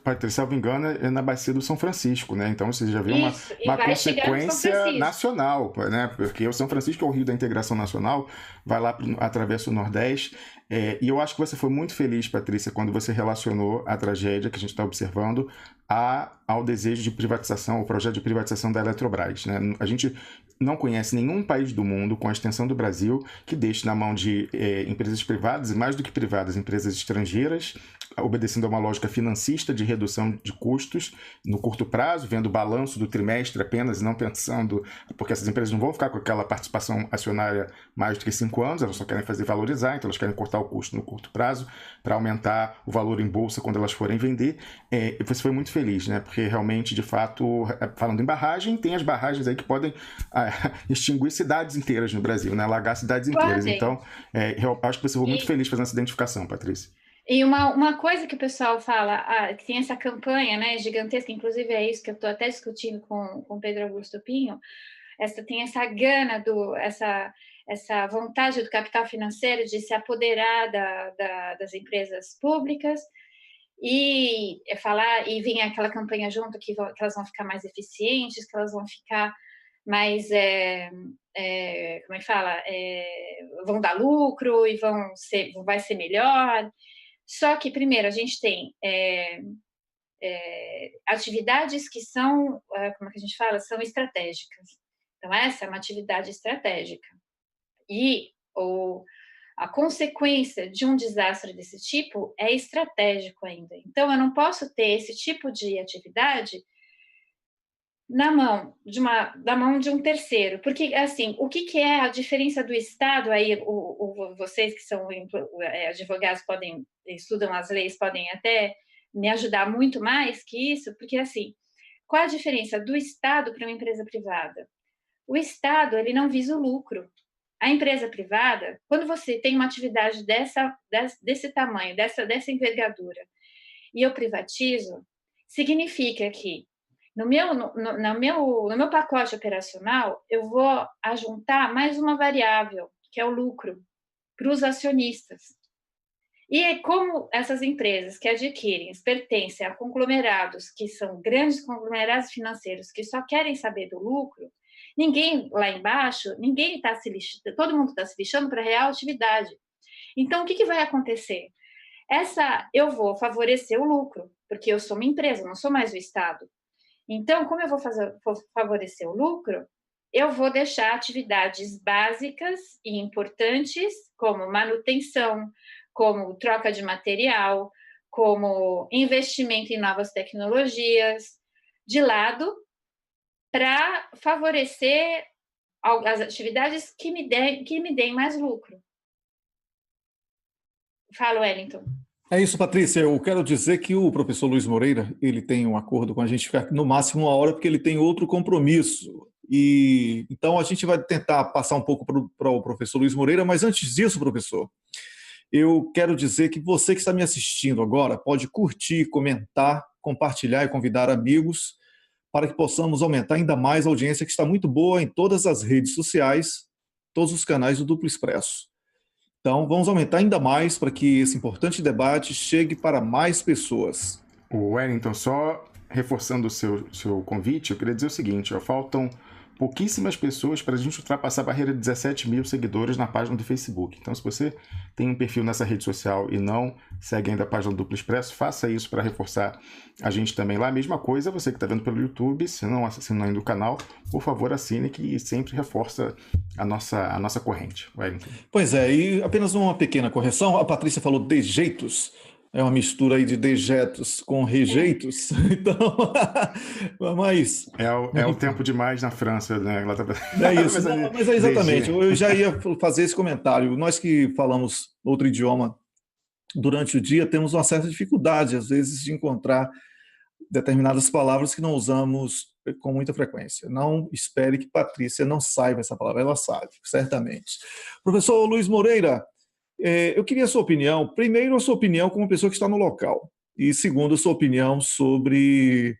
Patrícia, se eu não me engano, é na Bacia do São Francisco, né? Então você já viu uma consequência nacional, né? Porque o São Francisco é o Rio da Integração Nacional, vai lá, atravessa o Nordeste. E eu acho que você foi muito feliz, Patrícia, quando você relacionou a tragédia que a gente está observando ao desejo de privatização, ao projeto de privatização da Eletrobras, né? A gente não conhece nenhum país do mundo, com a extensão do Brasil, que deixe na mão de empresas privadas, e mais do que privadas, empresas estrangeiras, obedecendo a uma lógica financista de redução de custos no curto prazo, vendo o balanço do trimestre apenas, e não pensando, porque essas empresas não vão ficar com aquela participação acionária mais do que 5 anos, elas só querem fazer valorizar, então elas querem cortar o custo no curto prazo para aumentar o valor em bolsa quando elas forem vender. E você foi muito feliz, né? Porque realmente, de fato, falando em barragem, tem as barragens aí que podem extinguir cidades inteiras no Brasil, né? Alagar cidades inteiras. Então, eu acho que você foi muito feliz fazendo essa identificação, Patrícia. E uma coisa que o pessoal fala, que tem essa campanha, né, gigantesca, inclusive é isso que eu estou até discutindo com o Pedro Augusto Pinho, tem essa gana, essa vontade do capital financeiro de se apoderar das empresas públicas e vir aquela campanha junto que elas vão ficar mais eficientes, que elas vão ficar mais, como é que fala, vão dar lucro e vai ser melhor. Só que, primeiro, a gente tem atividades que são, como é que a gente fala, são estratégicas. Então, essa é uma atividade estratégica. E a consequência de um desastre desse tipo é estratégico ainda. Então, eu não posso ter esse tipo de atividade na mão de um terceiro, porque assim, o que é a diferença do Estado? Aí vocês que são advogados estudam as leis, podem até me ajudar muito mais que isso, porque assim, qual a diferença do Estado para uma empresa privada? O Estado, ele não visa o lucro. A empresa privada, quando você tem uma atividade desse tamanho, dessa envergadura, e eu privatizo, significa que no meu pacote operacional, eu vou ajuntar mais uma variável, que é o lucro, para os acionistas. E como essas empresas que adquirem pertencem a conglomerados, que são grandes conglomerados financeiros, que só querem saber do lucro, ninguém lá embaixo, todo mundo está se lixando para a real atividade. Então, o que vai acontecer? Eu vou favorecer o lucro, porque eu sou uma empresa, não sou mais o Estado. Então, como eu vou favorecer o lucro, eu vou deixar atividades básicas e importantes, como manutenção, como troca de material, como investimento em novas tecnologias, de lado, para favorecer as atividades que me deem mais lucro. Fala, Wellington. É isso, Patrícia. Eu quero dizer que o professor Luiz Moreira, ele tem um acordo com a gente ficar no máximo 1 hora, porque ele tem outro compromisso. Então a gente vai tentar passar um pouco para o professor Luiz Moreira, mas antes disso, professor, eu quero dizer que você que está me assistindo agora pode curtir, comentar, compartilhar e convidar amigos para que possamos aumentar ainda mais a audiência que está muito boa em todas as redes sociais, todos os canais do Duplo Expresso. Então, vamos aumentar ainda mais para que esse importante debate chegue para mais pessoas. O Wellington, só reforçando o seu convite, eu queria dizer o seguinte, faltam pouquíssimas pessoas para a gente ultrapassar a barreira de 17 mil seguidores na página do Facebook. Então, se você tem um perfil nessa rede social e não segue ainda a página do Duplo Expresso, faça isso para reforçar a gente também lá. A mesma coisa, você que está vendo pelo YouTube, se não assinou ainda o canal, por favor, assine, que sempre reforça a nossa corrente. Wellington. Pois é, e apenas uma pequena correção, a Patrícia falou dejeitos. É uma mistura aí de dejetos com rejeitos. Então, mas É o tempo demais na França, né? é isso. Não, mas é exatamente. DG. Eu já ia fazer esse comentário. Nós que falamos outro idioma durante o dia temos uma certa dificuldade, às vezes, de encontrar determinadas palavras que não usamos com muita frequência. Não espere que Patrícia não saiba essa palavra, ela sabe, certamente. Professor Luiz Moreira, eu queria a sua opinião. Primeiro, a sua opinião como pessoa que está no local. E segundo, a sua opinião sobre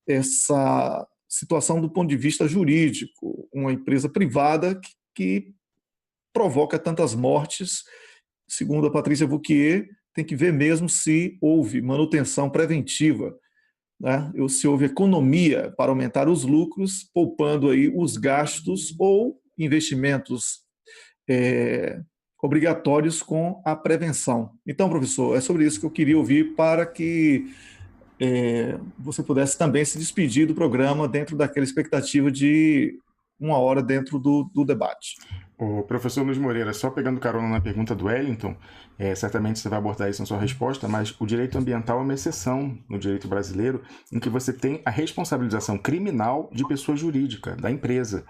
essa situação do ponto de vista jurídico. Uma empresa privada que provoca tantas mortes, segundo a Patrícia Vauquier, tem que ver mesmo se houve manutenção preventiva, né? Ou se houve economia para aumentar os lucros, poupando aí os gastos ou investimentos obrigatórios com a prevenção. Então, professor, é sobre isso que eu queria ouvir para que você pudesse também se despedir do programa dentro daquela expectativa de 1 hora dentro do debate. O professor Luiz Moreira, só pegando carona na pergunta do Wellington, certamente você vai abordar isso na sua resposta, mas o direito ambiental é uma exceção no direito brasileiro em que você tem a responsabilização criminal de pessoa jurídica, da empresa.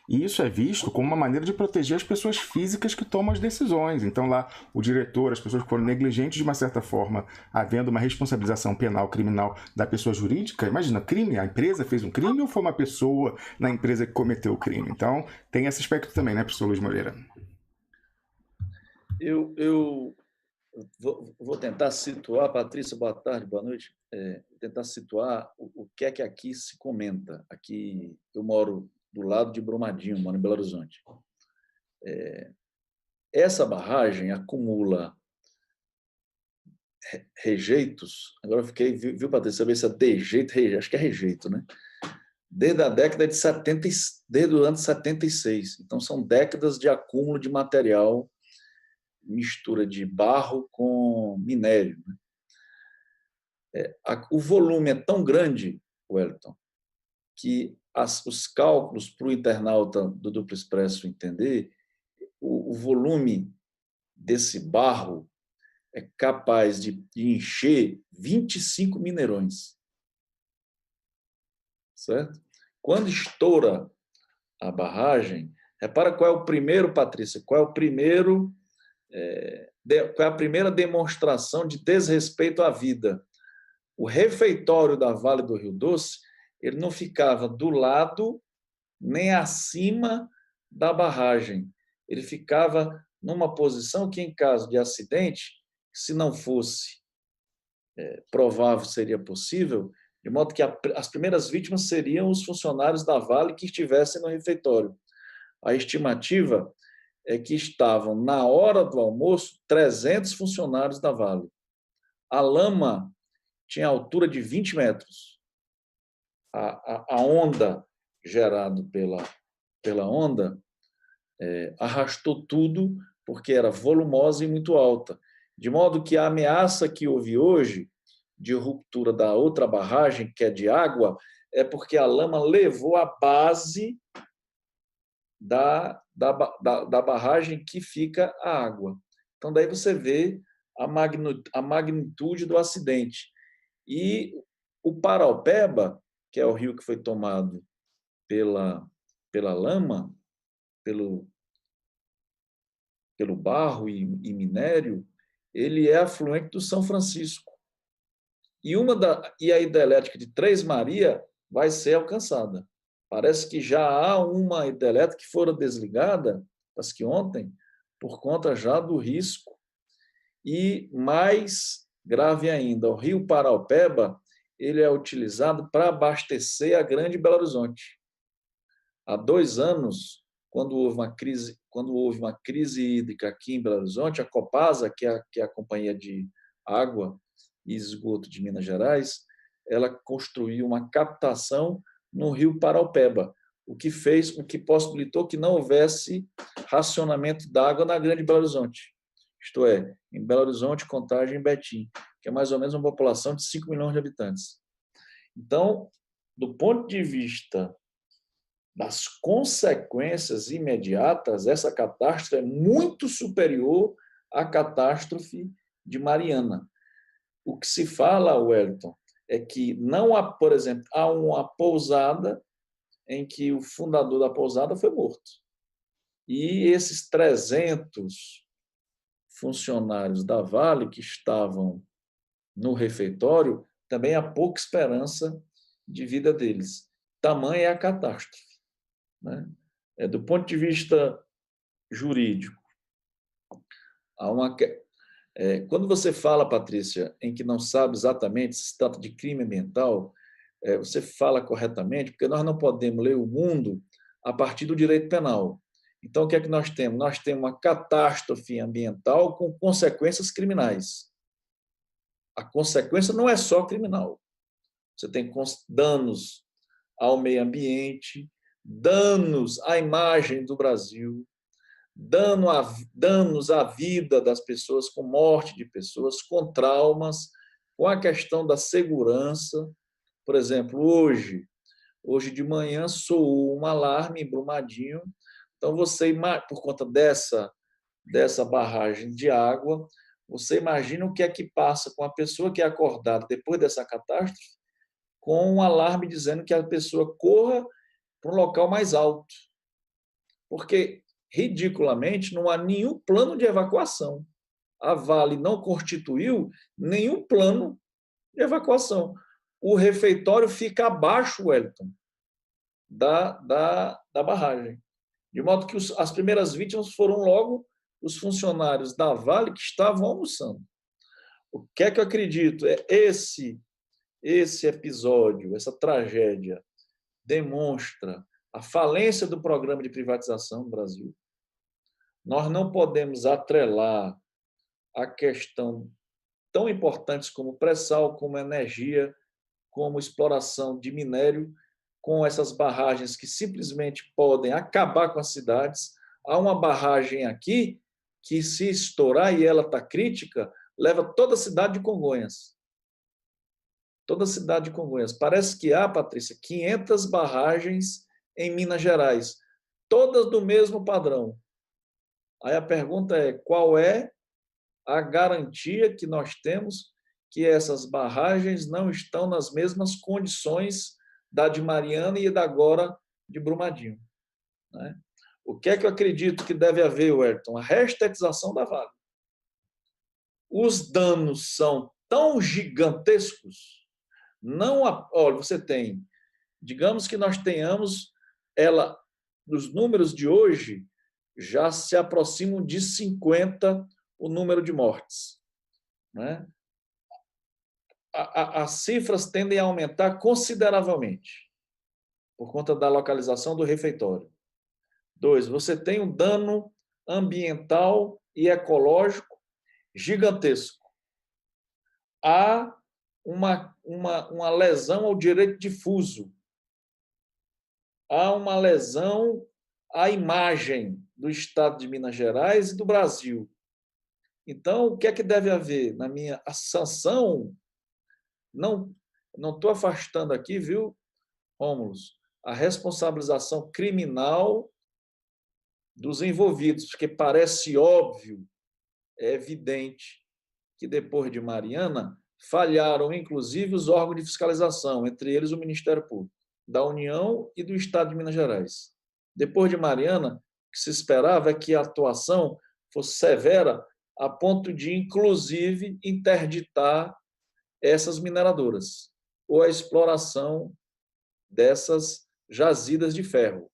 E isso é visto como uma maneira de proteger as pessoas físicas que tomam as decisões. Então lá o diretor, as pessoas que foram negligentes de uma certa forma, havendo uma responsabilização penal, criminal da pessoa jurídica, imagina, crime, a empresa fez um crime ou foi uma pessoa na empresa que cometeu o crime? Então tem esse aspecto também, né, professor Luiz Moreira? Eu vou tentar situar, Patrícia, boa tarde, boa noite, vou tentar situar o que é que aqui se comenta. Aqui eu moro do lado de Brumadinho, moro em Belo Horizonte. Essa barragem acumula rejeitos. Agora eu fiquei, viu, Patrícia, saber se é dejeito, rejeito, acho que é rejeito, né? Desde a década de 70, desde o ano 76. Então, são décadas de acúmulo de material, mistura de barro com minério. Né? O volume é tão grande, Wellington, que os cálculos para o internauta do Duplo Expresso entender, o volume desse barro é capaz de encher 25 mineirões. Certo? Quando estoura a barragem, repara qual é o primeiro, Patrícia, qual é a primeira demonstração de desrespeito à vida. O refeitório da Vale do Rio Doce, ele não ficava do lado nem acima da barragem. Ele ficava numa posição que, em caso de acidente, se não fosse provável, seria possível, de modo que as primeiras vítimas seriam os funcionários da Vale que estivessem no refeitório. A estimativa é que estavam, na hora do almoço, 300 funcionários da Vale. A lama tinha altura de 20 metros. A onda gerada pela onda arrastou tudo, porque era volumosa e muito alta. De modo que a ameaça que houve hoje de ruptura da outra barragem, que é de água, é porque a lama levou a base da barragem que fica a água. Então, daí você vê a magnitude do acidente. E o Paraopeba, que é o rio que foi tomado pela lama, pelo barro e minério, ele é afluente do São Francisco. E a hidrelétrica de Três Marias vai ser alcançada. Parece que já há uma hidrelétrica que fora desligada, parece que ontem, por conta já do risco. E mais grave ainda, o rio Paraopeba, ele é utilizado para abastecer a Grande Belo Horizonte. Há 2 anos, quando houve uma crise hídrica aqui em Belo Horizonte, a Copasa, que é a companhia de água e esgoto de Minas Gerais, ela construiu uma captação no rio Paraopeba, o que possibilitou que não houvesse racionamento d'água na Grande Belo Horizonte. Isto é, em Belo Horizonte, Contagem e Betim, que é mais ou menos uma população de 5 milhões de habitantes. Então, do ponto de vista das consequências imediatas, essa catástrofe é muito superior à catástrofe de Mariana. O que se fala, Wellington, é que não há, por exemplo, há uma pousada em que o fundador da pousada foi morto. E esses 300 funcionários da Vale que estavam no refeitório, também há pouca esperança de vida deles. Tamanha é a catástrofe, né? Do ponto de vista jurídico, há uma... Quando você fala, Patrícia, em que não sabe exatamente se trata de crime ambiental, você fala corretamente, porque nós não podemos ler o mundo a partir do direito penal. Então, o que é que nós temos? Nós temos uma catástrofe ambiental com consequências criminais. A consequência não é só criminal. Você tem danos ao meio ambiente, danos à imagem do Brasil, danos à vida das pessoas, com morte de pessoas, com traumas, com a questão da segurança. Por exemplo, hoje de manhã soou um alarme em Brumadinho. Então, por conta dessa barragem de água, você imagina o que é que passa com a pessoa que é acordada depois dessa catástrofe, com um alarme dizendo que a pessoa corra para um local mais alto. Porque, ridiculamente, não há nenhum plano de evacuação. A Vale não constituiu nenhum plano de evacuação. O refeitório fica abaixo, Wellington, da barragem. De modo que as primeiras vítimas foram logo os funcionários da Vale que estavam almoçando. O que é que eu acredito? Esse episódio, essa tragédia, demonstra a falência do programa de privatização no Brasil. Nós não podemos atrelar a questão tão importantes como pré-sal, como energia, como exploração de minério, com essas barragens que simplesmente podem acabar com as cidades. Há uma barragem aqui que, se estourar e ela está crítica, leva toda a cidade de Congonhas. Toda a cidade de Congonhas. Parece que há, Patrícia, 500 barragens em Minas Gerais, todas do mesmo padrão. Aí a pergunta é: qual é a garantia que nós temos que essas barragens não estão nas mesmas condições da de Mariana e da agora de Brumadinho, né? O que é que eu acredito que deve haver, Wellington? A reestatização da Vale. Os danos são tão gigantescos. Olha, você tem, digamos que nós tenhamos ela, nos números de hoje, já se aproximam de 50 o número de mortes, né? As cifras tendem a aumentar consideravelmente por conta da localização do refeitório. 2, você tem um dano ambiental e ecológico gigantesco. Há uma lesão ao direito difuso. Há uma lesão à imagem do Estado de Minas Gerais e do Brasil. Então, o que é que deve haver? A sanção, não estou afastando aqui, viu, Rômulo, a responsabilização criminal dos envolvidos, porque parece óbvio, é evidente, que depois de Mariana falharam, inclusive, os órgãos de fiscalização, entre eles o Ministério Público da União e do Estado de Minas Gerais. Depois de Mariana, o que se esperava é que a atuação fosse severa a ponto de, inclusive, interditar essas mineradoras ou a exploração dessas jazidas de ferro,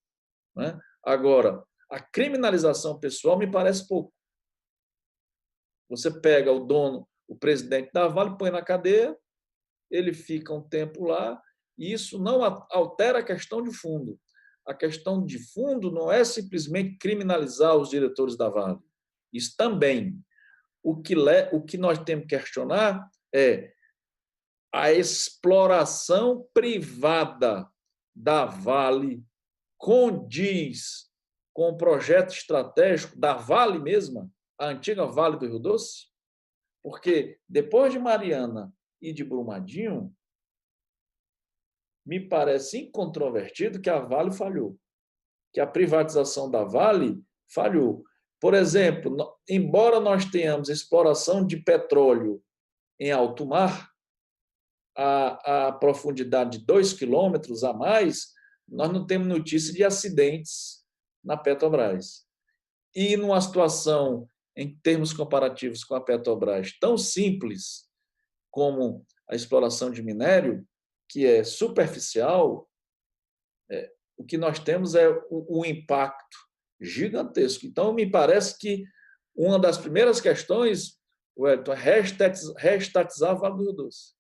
né? Agora, a criminalização pessoal me parece pouco. Você pega o dono, o presidente da Vale, põe na cadeia, ele fica um tempo lá, e isso não altera a questão de fundo. A questão de fundo não é simplesmente criminalizar os diretores da Vale. Isso também. O que nós temos que questionar é a exploração privada da Vale condiz com o projeto estratégico da Vale mesma, a antiga Vale do Rio Doce? Porque depois de Mariana e de Brumadinho, me parece incontrovertido que a Vale falhou, que a privatização da Vale falhou. Por exemplo, embora nós tenhamos exploração de petróleo em alto mar, a profundidade de 2 quilômetros a mais, nós não temos notícia de acidentes na Petrobras. E numa situação, em termos comparativos com a Petrobras, tão simples como a exploração de minério, que é superficial, o que nós temos é um impacto gigantesco. Então, me parece que uma das primeiras questões, Wellington, é reestatizar a Vale do Rio Doce.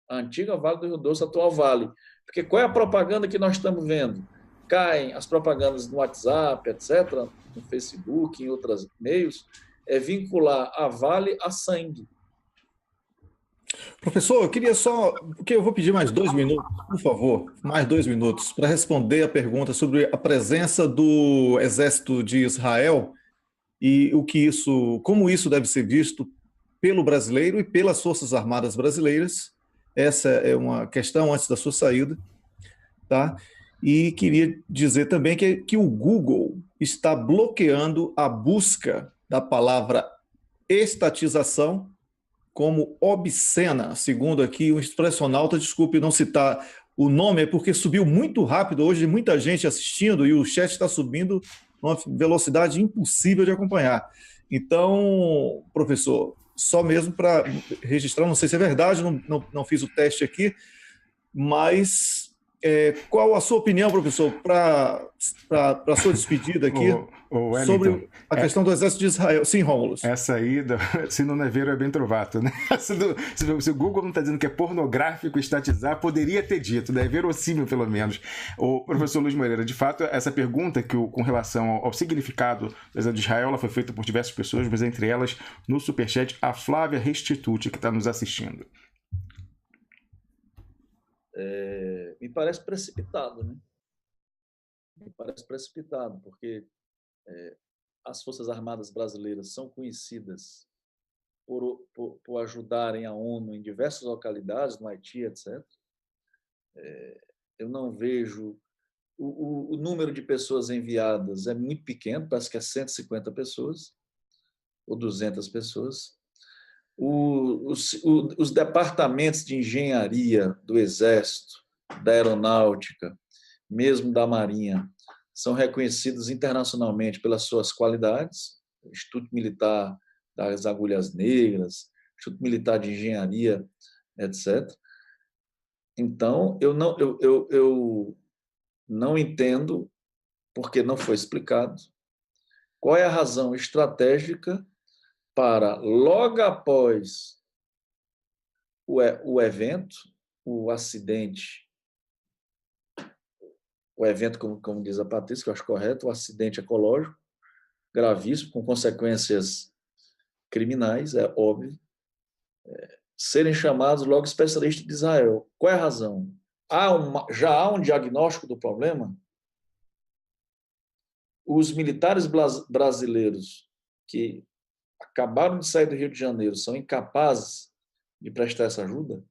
A antiga Vale do Rio Doce, atual Vale. Porque qual é a propaganda que nós estamos vendo? Caem as propagandas no WhatsApp, etc., no Facebook, em outros meios, é vincular a Vale a sangue. Professor, eu queria só, porque eu vou pedir mais 2 minutos, por favor, mais 2 minutos, para responder a pergunta sobre a presença do Exército de Israel e como isso deve ser visto pelo brasileiro e pelas Forças Armadas brasileiras. Essa é uma questão antes da sua saída, tá? E queria dizer também que o Google está bloqueando a busca da palavra estatização como obscena, segundo aqui o expressionauta. Desculpe não citar o nome, é porque subiu muito rápido hoje, muita gente assistindo e o chat está subindo numa velocidade impossível de acompanhar. Então, professor, só mesmo para registrar, não sei se é verdade, não fiz o teste aqui, mas qual a sua opinião, professor, para a sua despedida aqui sobre a questão do Exército de Israel? Sim, Rômulo. Essa aí, se não é vero, é bem trovato, né? Se o Google não está dizendo que é pornográfico estatizar, poderia ter dito, né? É verossímil, pelo menos. O professor Luiz Moreira, de fato, essa pergunta com relação ao significado do Exército de Israel, ela foi feita por diversas pessoas, mas entre elas, no Superchat, a Flávia Restituti, que está nos assistindo. Me parece precipitado, né? Me parece precipitado, porque as Forças Armadas brasileiras são conhecidas por ajudarem a ONU em diversas localidades, no Haiti, etc. Eu não vejo... O número de pessoas enviadas é muito pequeno, parece que é 150 pessoas, ou 200 pessoas. Os departamentos de engenharia do Exército, da Aeronáutica, mesmo da Marinha, são reconhecidos internacionalmente pelas suas qualidades. O Instituto Militar das Agulhas Negras, Instituto Militar de Engenharia, etc. Então, eu não entendo, porque não foi explicado, qual é a razão estratégica para, logo após o evento, o acidente, o evento, como diz a Patrícia, que eu acho correto, o acidente ecológico gravíssimo, com consequências criminais, é óbvio, serem chamados logo especialistas de Israel. Qual é a razão? Já há um diagnóstico do problema? Os militares brasileiros que acabaram de sair do Rio de Janeiro são incapazes de prestar essa ajuda?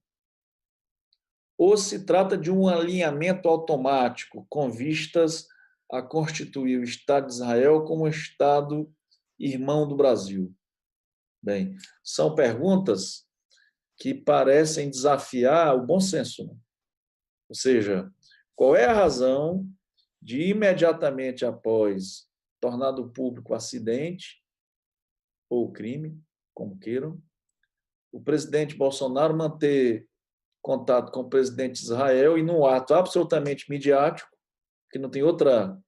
Ou se trata de um alinhamento automático com vistas a constituir o Estado de Israel como um Estado irmão do Brasil? Bem, são perguntas que parecem desafiar o bom senso, né? Ou seja, qual é a razão de imediatamente após tornado público o acidente ou crime, como queiram, o presidente Bolsonaro manter contato com o presidente de Israel e num ato absolutamente midiático, que não tem outra...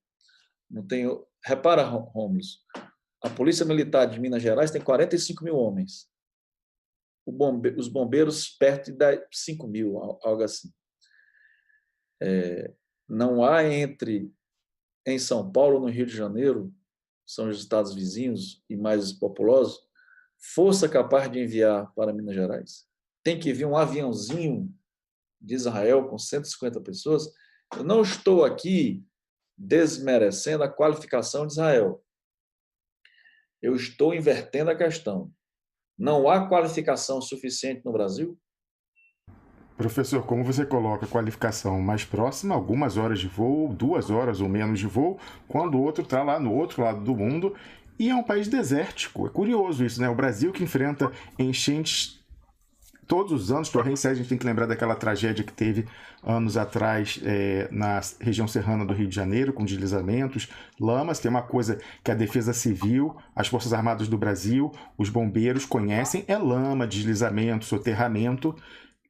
Repara, Rômulo, a Polícia Militar de Minas Gerais tem 45 mil homens. Os bombeiros perto de 5 mil, algo assim. Não há em São Paulo, no Rio de Janeiro, são os estados vizinhos e mais populosos, força capaz de enviar para Minas Gerais. Tem que vir um aviãozinho de Israel com 150 pessoas. Eu não estou aqui desmerecendo a qualificação de Israel. Eu estou invertendo a questão. Não há qualificação suficiente no Brasil? Professor, como você coloca a qualificação mais próxima, algumas horas de voo, 2 horas ou menos de voo, quando o outro está lá no outro lado do mundo, e é um país desértico. É curioso isso, né? O Brasil que enfrenta enchentes todos os anos, torrentes, a gente tem que lembrar daquela tragédia que teve anos atrás na região serrana do Rio de Janeiro, com deslizamentos, lamas. Tem uma coisa que a Defesa Civil, as Forças Armadas do Brasil, os bombeiros conhecem, é lama, deslizamento, soterramento,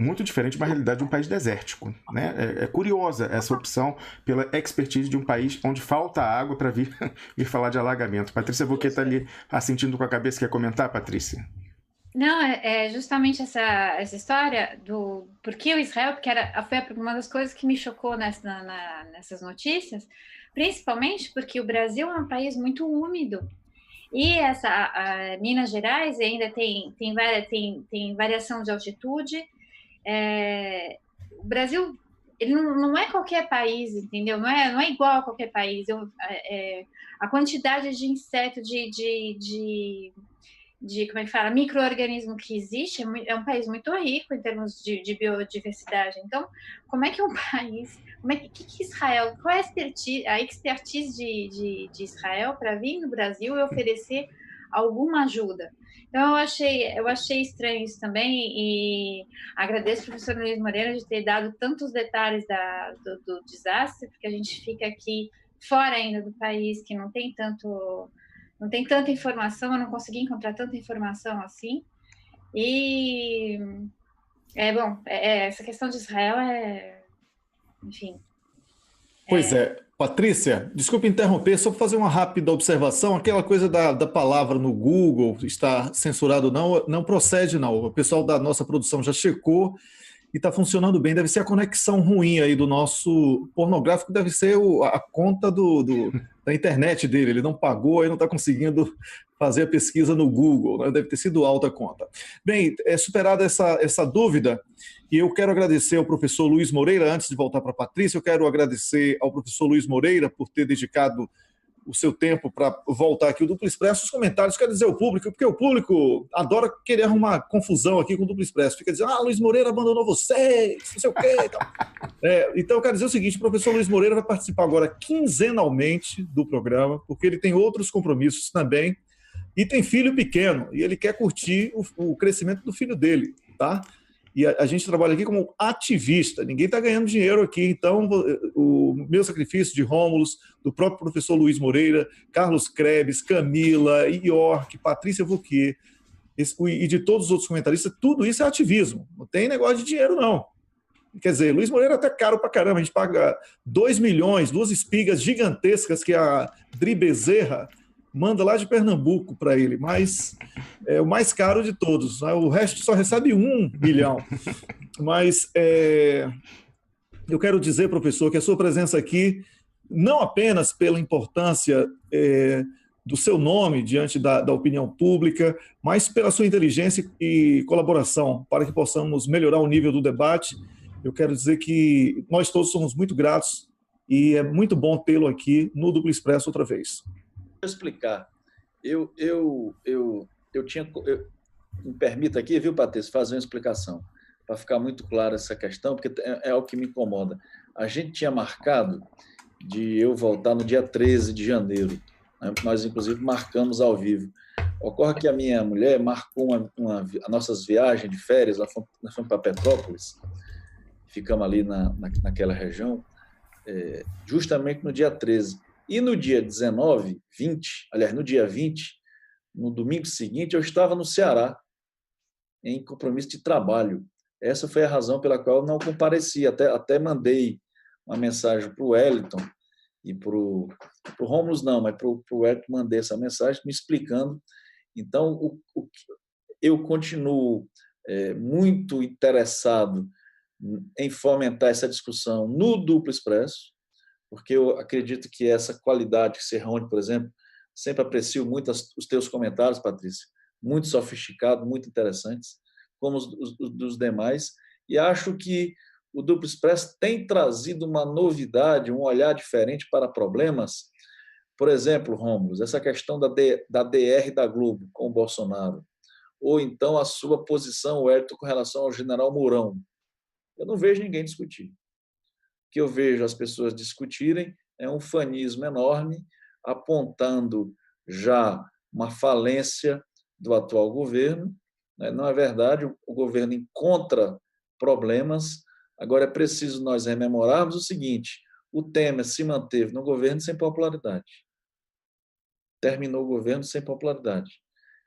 muito diferente de uma realidade de um país desértico, né? É curiosa essa opção pela expertise de um país onde falta água para vir falar de alagamento. Patrícia Wauquiez está ali assentindo com a cabeça. Quer comentar, Patrícia? Não, é justamente essa história do porque o Israel, porque foi uma das coisas que me chocou nessas notícias, principalmente porque o Brasil é um país muito úmido. E Minas Gerais ainda tem variação de altitude. O Brasil, ele não é qualquer país, entendeu? Não é igual a qualquer país. A quantidade de inseto, como é que fala, micro-organismo que existe, é um país muito rico em termos de biodiversidade. Então, como é que um país, que Israel, qual é a expertise de Israel para vir no Brasil e oferecer alguma ajuda? Então, eu achei estranho isso também, e agradeço ao professor Luiz Moreira de ter dado tantos detalhes do desastre, porque a gente fica aqui fora ainda do país, que não tem tanta informação, eu não consegui encontrar tanta informação assim. E, essa questão de Israel enfim. Pois é. Patrícia, desculpe interromper, só para fazer uma rápida observação, aquela coisa da palavra no Google está censurado não procede não, o pessoal da nossa produção já checou e está funcionando bem, deve ser a conexão ruim aí do nosso pornográfico, deve ser a conta da internet dele, ele não pagou e não está conseguindo fazer a pesquisa no Google, né? Deve ter sido alta a conta. Bem, superada essa dúvida, e eu quero agradecer ao professor Luiz Moreira, antes de voltar para a Patrícia, eu quero agradecer ao professor Luiz Moreira por ter dedicado o seu tempo para voltar aqui o Duplo Expresso. Os comentários, quero dizer o público, porque o público adora querer arrumar confusão aqui com o Duplo Expresso. Fica dizendo, Luiz Moreira abandonou vocês, não sei o quê. Então, eu quero dizer o seguinte, o professor Luiz Moreira vai participar agora quinzenalmente do programa, porque ele tem outros compromissos também, e tem filho pequeno, e ele quer curtir o crescimento do filho dele, tá? E a gente trabalha aqui como ativista, ninguém está ganhando dinheiro aqui, então o meu sacrifício de Rômulus, do próprio professor Luiz Moreira, Carlos Krebs, Camila, York, Patrícia Wauquiez, e de todos os outros comentaristas, tudo isso é ativismo, não tem negócio de dinheiro não. Quer dizer, Luiz Moreira é até caro pra caramba, a gente paga 2 milhões, 2 espigas gigantescas que a Dri Bezerra manda lá de Pernambuco para ele, mas é o mais caro de todos, né? O resto só recebe 1 milhão. Mas eu quero dizer, professor, que a sua presença aqui, não apenas pela importância do seu nome diante da opinião pública, mas pela sua inteligência e colaboração para que possamos melhorar o nível do debate. Eu quero dizer que nós todos somos muito gratos e é muito bom tê-lo aqui no Duplo Expresso outra vez. Explicar. Me permita aqui, viu, Patrícia, fazer uma explicação, para ficar muito clara essa questão, porque é algo que me incomoda. A gente tinha marcado de eu voltar no dia 13 de janeiro. Né? Nós, inclusive, marcamos ao vivo. Ocorre que a minha mulher marcou as nossas viagens de férias, nós fomos para Petrópolis, ficamos ali naquela região, justamente no dia 13. E no dia 19, 20, aliás, no dia 20, no domingo seguinte, eu estava no Ceará, em compromisso de trabalho. Essa foi a razão pela qual eu não compareci. Até mandei uma mensagem para o Wellington e para o Rômulus, não, mas para o Wellington mandei essa mensagem me explicando. Então, eu continuo muito interessado em fomentar essa discussão no Duplo Expresso, porque eu acredito que essa qualidade que você reúne, por exemplo, sempre aprecio muito os teus comentários, Patrícia, muito sofisticados, muito interessantes, como os dos demais, e acho que o Duplo Expresso tem trazido uma novidade, um olhar diferente para problemas. Por exemplo, Rômulus, essa questão da DR da Globo com o Bolsonaro, ou então a sua posição, Wellington, com relação ao general Mourão. Eu não vejo ninguém discutir. O que eu vejo as pessoas discutirem é um fanismo enorme, apontando já uma falência do atual governo né? Não é verdade, o governo encontra problemas. Agora é preciso nós rememorarmos o seguinte: o Temer se manteve no governo sem popularidade. Terminou o governo sem popularidade.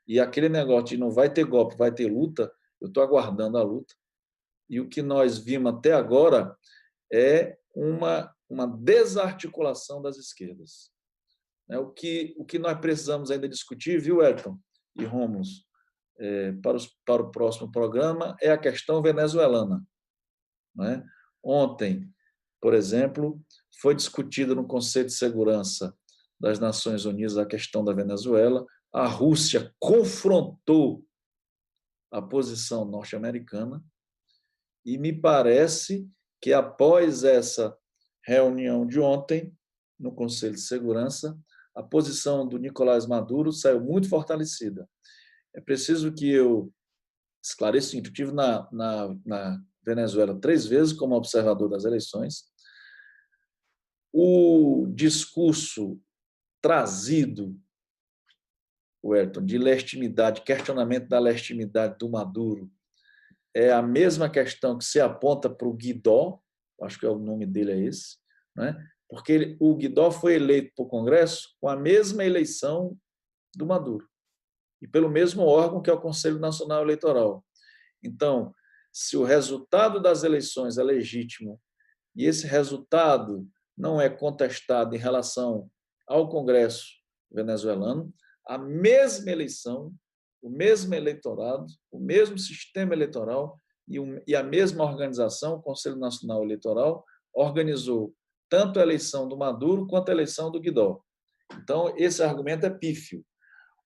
E aquele negócio de não vai ter golpe, vai ter luta, eu estou aguardando a luta. E o que nós vimos até agora é uma desarticulação das esquerdas. O que nós precisamos ainda discutir, viu, Elton e Rômulo, para o próximo programa, é a questão venezuelana. Né? Ontem, por exemplo, foi discutida no Conselho de Segurança das Nações Unidas a questão da Venezuela. A Rússia confrontou a posição norte-americana e me parece que, após essa reunião de ontem, no Conselho de Segurança, a posição do Nicolás Maduro saiu muito fortalecida. É preciso que eu esclareça o seguinte: eu estive na Venezuela 3 vezes como observador das eleições. O discurso trazido, Wellington, de legitimidade, questionamento da legitimidade do Maduro, é a mesma questão que se aponta para o Guaidó, acho que o nome dele é esse, né? Porque o Guaidó foi eleito para o Congresso com a mesma eleição do Maduro, e pelo mesmo órgão que é o Conselho Nacional Eleitoral. Então, se o resultado das eleições é legítimo e esse resultado não é contestado em relação ao Congresso venezuelano, a mesma eleição, o mesmo eleitorado, o mesmo sistema eleitoral e a mesma organização, o Conselho Nacional Eleitoral, organizou tanto a eleição do Maduro quanto a eleição do Guaidó. Então, esse argumento é pífio.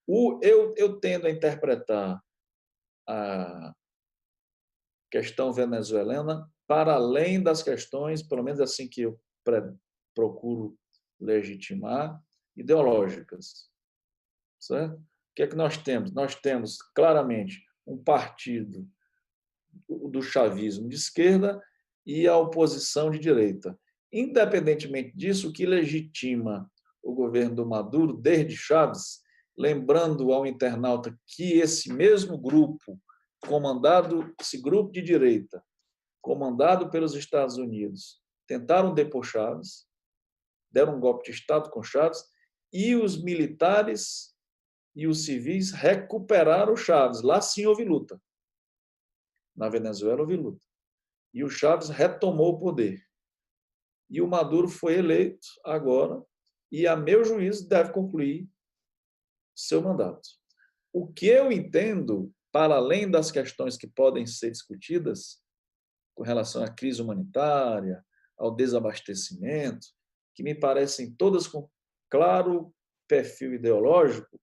Eu tendo a interpretar a questão venezuelana para além das questões, pelo menos assim que eu procuro legitimar, ideológicas. Certo? O que é que nós temos? Nós temos claramente um partido do chavismo de esquerda e a oposição de direita. Independentemente disso, o que legitima o governo do Maduro desde Chávez, lembrando ao internauta que esse mesmo grupo, esse grupo de direita, comandado pelos Estados Unidos, tentaram depor Chávez, deram um golpe de Estado com Chávez, e os militares e os civis recuperaram Chávez. Lá sim houve luta. Na Venezuela houve luta. E o Chávez retomou o poder. E o Maduro foi eleito agora e, a meu juízo, deve concluir seu mandato. O que eu entendo, para além das questões que podem ser discutidas com relação à crise humanitária, ao desabastecimento, que me parecem todas com claro perfil ideológico,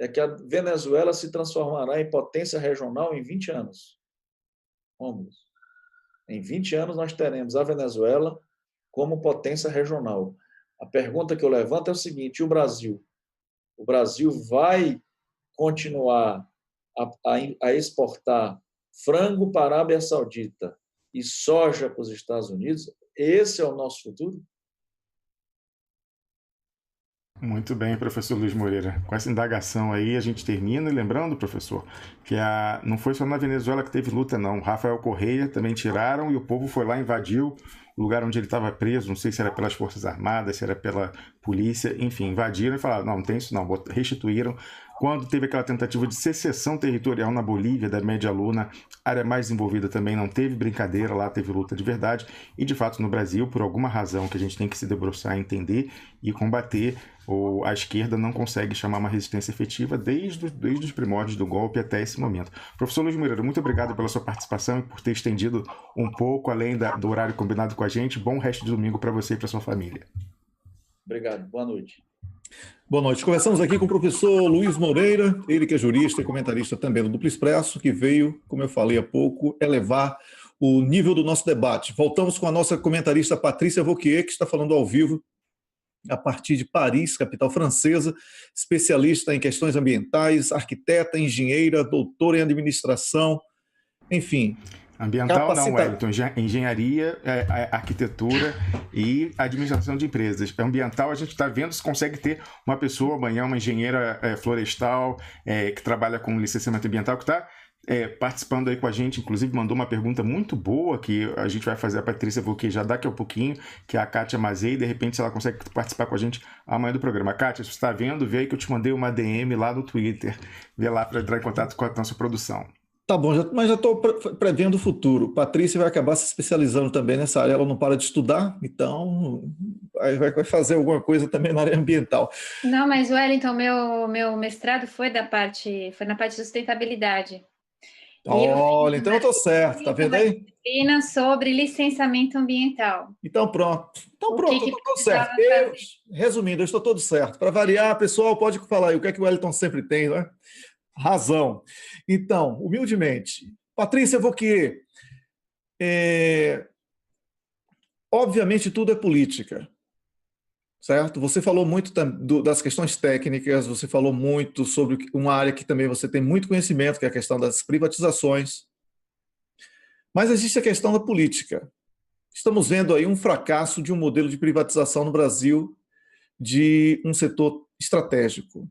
é que a Venezuela se transformará em potência regional em 20 anos. Vamos. Em 20 anos nós teremos a Venezuela como potência regional. A pergunta que eu levanto é o seguinte: e o Brasil? O Brasil vai continuar a exportar frango para a Arábia Saudita e soja para os Estados Unidos? Esse é o nosso futuro? Muito bem, professor Luiz Moreira. Com essa indagação aí, a gente termina. E lembrando, professor, que não foi só na Venezuela que teve luta, não. Rafael Correia também tiraram e o povo foi lá, invadiu o lugar onde ele estava preso. Não sei se era pelas Forças Armadas, se era pela polícia. Enfim, invadiram e falaram, não tem isso não, restituíram. Quando teve aquela tentativa de secessão territorial na Bolívia, da Média Luna, área mais desenvolvida também, não teve brincadeira, lá teve luta de verdade. E, de fato, no Brasil, por alguma razão que a gente tem que se debruçar, entender e combater, a esquerda não consegue chamar uma resistência efetiva desde os primórdios do golpe até esse momento. Professor Luiz Moreira, muito obrigado pela sua participação e por ter estendido um pouco além do horário combinado com a gente. Bom resto de domingo para você e para sua família. Obrigado. Boa noite. Boa noite. Conversamos aqui com o professor Luiz Moreira, ele que é jurista e comentarista também do Duplo Expresso, que veio, como eu falei há pouco, elevar o nível do nosso debate. Voltamos com a nossa comentarista Patrícia Vauquier, que está falando ao vivo a partir de Paris, capital francesa, especialista em questões ambientais, arquiteta, engenheira, doutora em administração, enfim. Ambiental não, Wellington. Engenharia, arquitetura e administração de empresas. Ambiental, a gente está vendo se consegue ter uma pessoa amanhã, uma engenheira florestal, que trabalha com licenciamento ambiental, que está participando aí com a gente, inclusive mandou uma pergunta muito boa que a gente vai fazer a Patrícia Wauquiez já daqui a pouquinho, que é a Kátia Mazei, e de repente se ela consegue participar com a gente amanhã do programa. Kátia, se você está vendo, vê aí que eu te mandei uma DM lá no Twitter, vê lá para entrar em contato com a nossa produção. Tá bom, mas já estou prevendo o futuro. Patrícia vai acabar se especializando também nessa área, ela não para de estudar, então vai fazer alguma coisa também na área ambiental. Não, mas Wellington, meu mestrado foi na parte de sustentabilidade. Olha, então eu estou certo, tá vendo aí? Disciplina sobre licenciamento ambiental. Então pronto, eu estou todo certo. Resumindo, eu estou todo certo. Para variar, pessoal, pode falar aí o que é que o Wellington sempre tem, né? Razão. Então, humildemente, Patrícia Wauquiez, obviamente tudo é política, certo? Você falou muito das questões técnicas, você falou muito sobre uma área que também você tem muito conhecimento, que é a questão das privatizações, mas existe a questão da política. Estamos vendo aí um fracasso de um modelo de privatização no Brasil de um setor estratégico.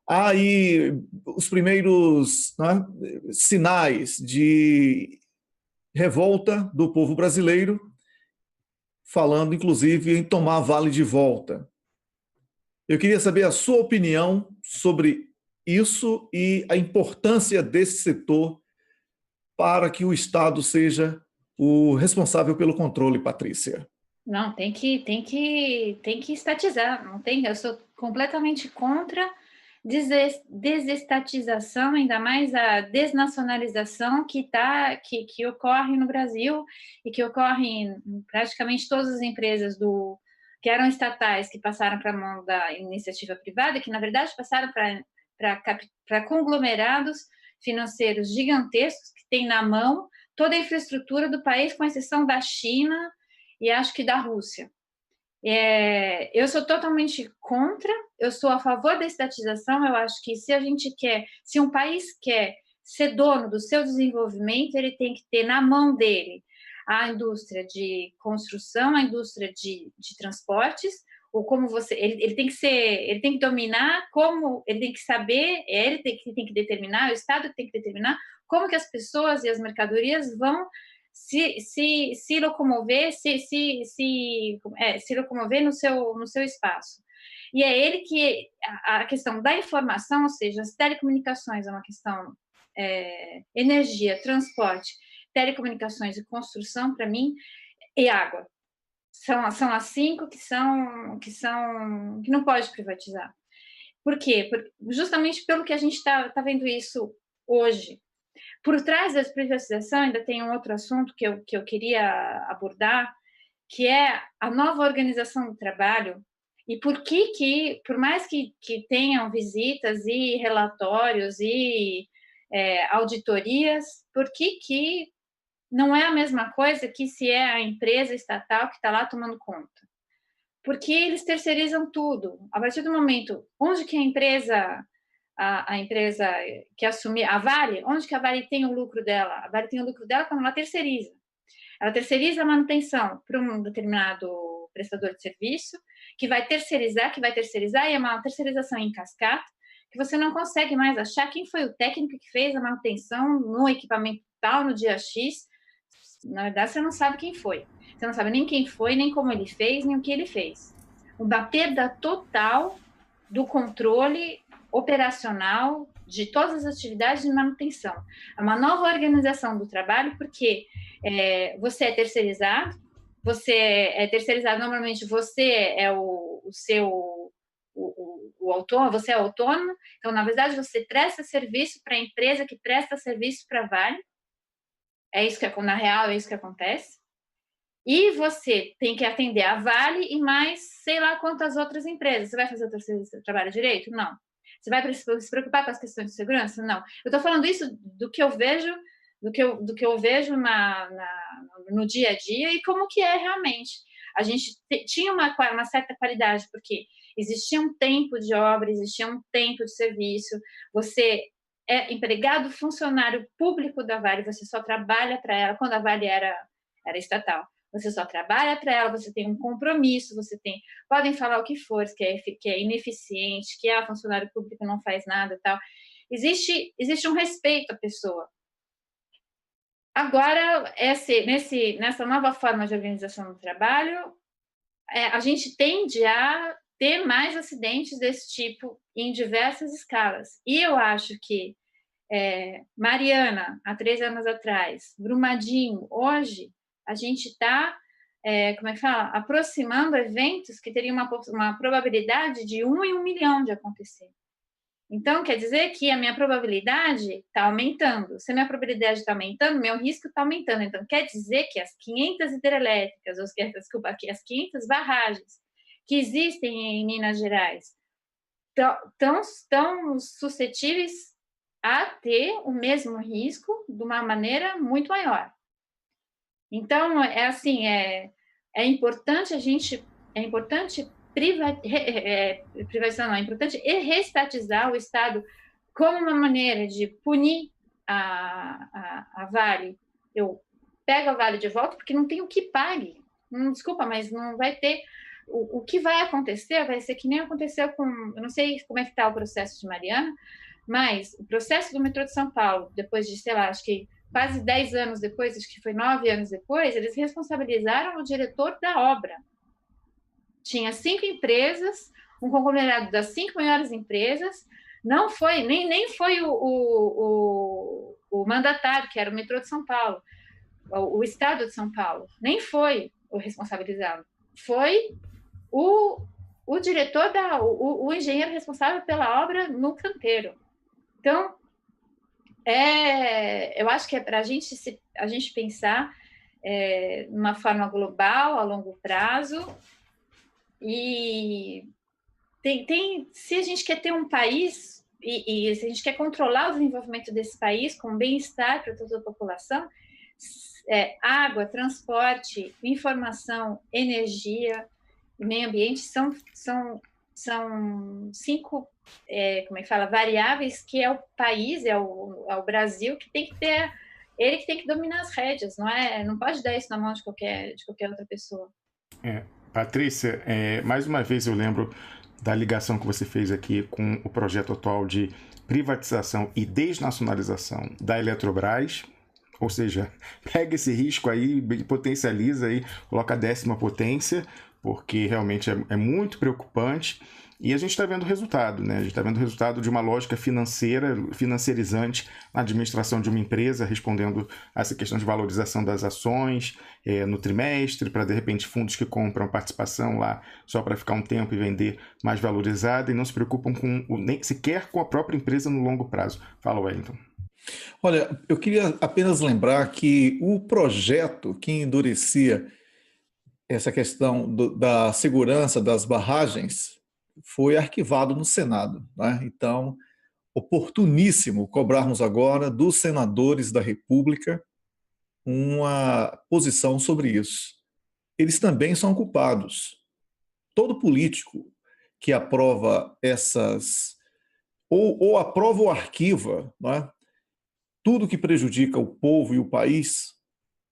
Há aí os primeiros, né, sinais de revolta do povo brasileiro, falando inclusive em tomar Vale de volta. Eu queria saber a sua opinião sobre isso e a importância desse setor para que o Estado seja o responsável pelo controle, Patrícia. Não, tem que estatizar. Não tem, eu sou completamente contra desestatização, ainda mais a desnacionalização que ocorre no Brasil e que ocorre em praticamente todas as empresas que eram estatais, que passaram para a mão da iniciativa privada, que na verdade passaram para conglomerados financeiros gigantescos que têm na mão toda a infraestrutura do país, com exceção da China e acho que da Rússia. Eu sou totalmente contra, eu sou a favor da estatização. Eu acho que se um país quer ser dono do seu desenvolvimento, ele tem que ter na mão dele a indústria de construção, a indústria de transportes, ou como ele tem que dominar, como ele tem que saber, ele tem que determinar, o Estado tem que determinar como que as pessoas e as mercadorias vão se locomover, se locomover no seu espaço. E é ele que a questão da informação, ou seja, as telecomunicações é uma questão, energia, transporte, telecomunicações e construção, para mim, e água. São as 5 que não pode privatizar. Por quê? Justamente pelo que a gente está vendo isso hoje. Por trás da privatização ainda tem um outro assunto que eu queria abordar, que é a nova organização do trabalho e por mais que tenham visitas e relatórios e auditorias, por que não é a mesma coisa que se é a empresa estatal que está lá tomando conta? Porque eles terceirizam tudo. A partir do momento onde que a empresa que assumir, a Vale, onde que a Vale tem o lucro dela? A Vale tem o lucro dela quando ela terceiriza. Ela terceiriza a manutenção para um determinado prestador de serviço, que vai terceirizar, e é uma terceirização em cascata, que você não consegue mais achar quem foi o técnico que fez a manutenção no equipamento tal, no dia X. Na verdade, você não sabe quem foi. Você não sabe nem quem foi, nem como ele fez, nem o que ele fez. Uma perda total do controle operacional de todas as atividades de manutenção. É uma nova organização do trabalho, porque você é terceirizado, normalmente você é o autônomo, você é autônomo, então, na verdade, você presta serviço para a empresa que presta serviço para a Vale, na real, é isso que acontece, e você tem que atender a Vale e mais sei lá quantas outras empresas. Você vai fazer o seu trabalho direito? Não. Você vai se preocupar com as questões de segurança? Não. Eu estou falando isso do que eu vejo, do que eu vejo no dia a dia e como que é realmente. A gente tinha uma certa qualidade, porque existia um tempo de obra, existia um tempo de serviço, você é empregado funcionário público da Vale, você só trabalha para ela, quando a Vale era estatal. Você só trabalha para ela, você tem um compromisso, podem falar o que for, que é ineficiente, que funcionário público não faz nada e tal. existe um respeito à pessoa. Agora, nessa nova forma de organização do trabalho, a gente tende a ter mais acidentes desse tipo em diversas escalas. E eu acho que Mariana, há 3 anos atrás, Brumadinho, hoje, a gente está, aproximando eventos que teriam uma probabilidade de 1 em 1 milhão de acontecer. Então, quer dizer que a minha probabilidade está aumentando. Se a minha probabilidade está aumentando, meu risco está aumentando. Então, quer dizer que as 500 hidrelétricas, as 500 barragens que existem em Minas Gerais estão suscetíveis a ter o mesmo risco de uma maneira muito maior. Então, é importante é importante privatização, é importante reestatizar o Estado como uma maneira de punir a Vale. Eu pego a Vale de volta porque não tem o que pague. Desculpa, mas não vai ter. O que vai acontecer vai ser que nem aconteceu com... Eu não sei como é que está o processo de Mariana, mas o processo do metrô de São Paulo, depois de, sei lá, acho que quase 10 anos depois, acho que foi 9 anos depois, eles responsabilizaram o diretor da obra. Tinha 5 empresas, um conglomerado das 5 maiores empresas, não foi, nem foi o mandatário, que era o metrô de São Paulo, o Estado de São Paulo, nem foi o responsabilizado, foi o diretor, o engenheiro responsável pela obra no canteiro. Então, eu acho que é para a gente pensar numa forma global, a longo prazo, e se a gente quer ter um país, e se a gente quer controlar o desenvolvimento desse país com bem-estar para toda a população, água, transporte, informação, energia e meio ambiente são 5 variáveis que é o país, é o Brasil que tem que ter, ele que tem que dominar as rédeas, não pode dar isso na mão de qualquer outra pessoa. Patrícia, mais uma vez eu lembro da ligação que você fez aqui com o projeto atual de privatização e desnacionalização da Eletrobras, ou seja, pega esse risco aí, potencializa aí, coloca a 10ª potência, porque realmente é muito preocupante. E a gente está vendo o resultado, né? A gente está vendo o resultado de uma lógica financeirizante na administração de uma empresa, respondendo a essa questão de valorização das ações no trimestre, para, de repente, fundos que compram participação lá só para ficar um tempo e vender mais valorizada e não se preocupam nem sequer com a própria empresa no longo prazo. Fala, Wellington. Olha, eu queria apenas lembrar que o projeto que endurecia essa questão da segurança das barragens foi arquivado no Senado, né? Então, oportuníssimo cobrarmos agora dos senadores da República uma posição sobre isso. Eles também são culpados. Todo político que aprova ou aprova ou arquiva, né, tudo que prejudica o povo e o país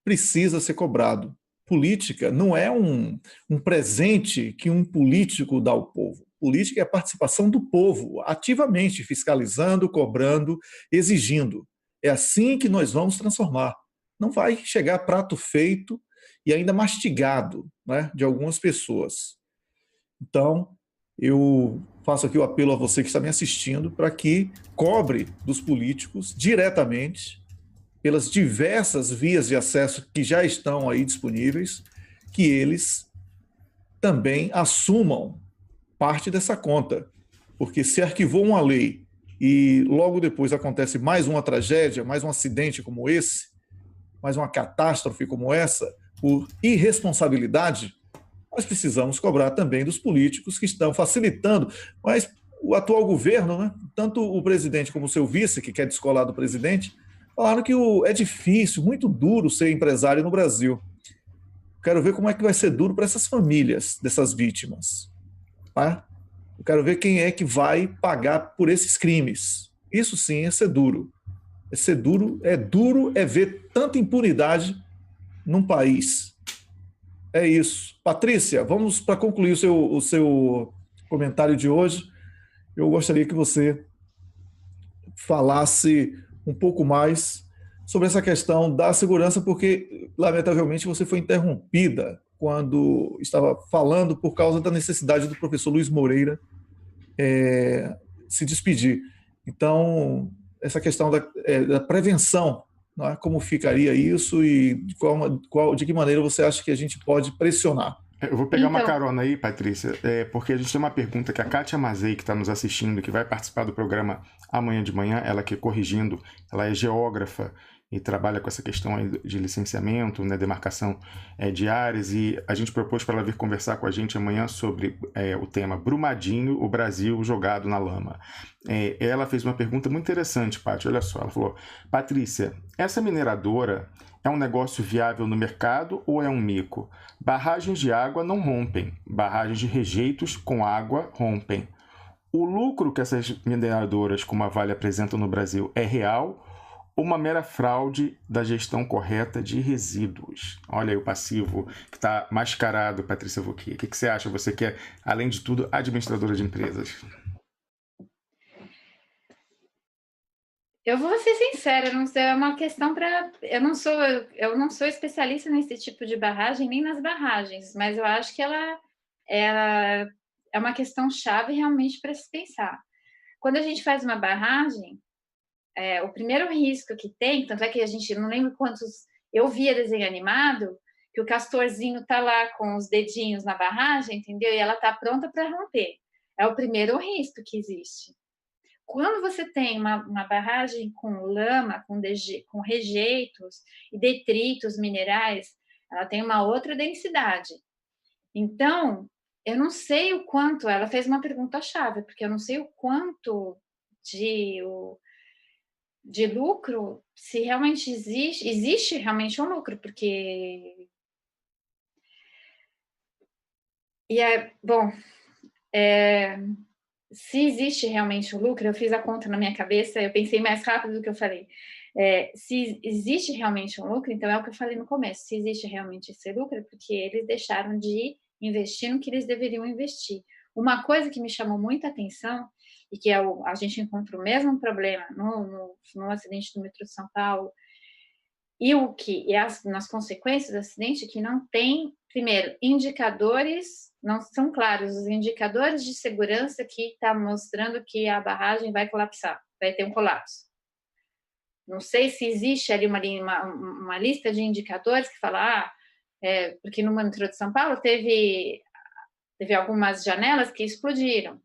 precisa ser cobrado. Política não é um presente que um político dá ao povo. Política é a participação do povo, ativamente fiscalizando, cobrando, exigindo. É assim que nós vamos transformar. Não vai chegar prato feito e ainda mastigado, né, de algumas pessoas. Então, eu faço aqui o apelo a você que está me assistindo para que cobre dos políticos diretamente, pelas diversas vias de acesso que já estão aí disponíveis, que eles também assumam parte dessa conta. Porque se arquivou uma lei e logo depois acontece mais uma tragédia, mais um acidente como esse, mais uma catástrofe como essa, por irresponsabilidade, nós precisamos cobrar também dos políticos que estão facilitando. Mas o atual governo, né, tanto o presidente como o seu vice, que quer descolar do presidente, falaram que é difícil, muito duro ser empresário no Brasil. Quero ver como é que vai ser duro para essas famílias dessas vítimas. Tá? Eu quero ver quem é que vai pagar por esses crimes. Isso sim é ser duro. É duro ver tanta impunidade num país. É isso. Patrícia, vamos para concluir o seu comentário de hoje. Eu gostaria que você falasse um pouco mais sobre essa questão da segurança, porque, lamentavelmente, você foi interrompida quando estava falando por causa da necessidade do professor Luiz Moreira se despedir. Então, essa questão da prevenção, não é? Como ficaria isso e de que maneira você acha que a gente pode pressionar? Eu vou pegar uma carona aí, Patrícia, porque a gente tem uma pergunta que a Kátia Mazei, que está nos assistindo, que vai participar do programa amanhã de manhã, ela que corrigindo, ela é geógrafa e trabalha com essa questão aí de licenciamento, né, demarcação de áreas, e a gente propôs para ela vir conversar com a gente amanhã sobre o tema Brumadinho, o Brasil jogado na lama. Ela fez uma pergunta muito interessante, Paty, olha só, ela falou: Patrícia, essa mineradora é um negócio viável no mercado ou é um mico? Barragens de água não rompem, barragens de rejeitos com água rompem. O lucro que essas mineradoras como a Vale apresentam no Brasil é real ou uma mera fraude da gestão correta de resíduos? Olha aí o passivo que está mascarado, Patrícia Wauquiez. O que você acha? Você que é, além de tudo, administradora de empresas. Eu vou ser sincera, não sei, é uma questão para... Eu não sou especialista nesse tipo de barragem, nem nas barragens, mas eu acho que ela é uma questão chave realmente para se pensar. Quando a gente faz uma barragem, o primeiro risco que tem, tanto é que a gente, não lembro quantos... Eu via desenho animado, que o castorzinho está lá com os dedinhos na barragem, entendeu? E ela está pronta para romper. É o primeiro risco que existe. Quando você tem uma barragem com lama, com rejeitos e detritos minerais, ela tem uma outra densidade. Então, eu não sei o quanto... Ela fez uma pergunta-chave, porque eu não sei o quanto de lucro, se realmente existe realmente um lucro, porque... Se existe realmente o lucro, eu fiz a conta na minha cabeça, eu pensei mais rápido do que eu falei. Se existe realmente um lucro, então é o que eu falei no começo, se existe realmente esse lucro, é porque eles deixaram de investir no que eles deveriam investir. Uma coisa que me chamou muita atenção, e que a gente encontra o mesmo problema no acidente do metrô de São Paulo, nas consequências do acidente, que não tem, primeiro, indicadores, não são claros os indicadores de segurança que está mostrando que a barragem vai colapsar, vai ter um colapso. Não sei se existe ali uma lista de indicadores que fala, porque no metrô de São Paulo teve algumas janelas que explodiram.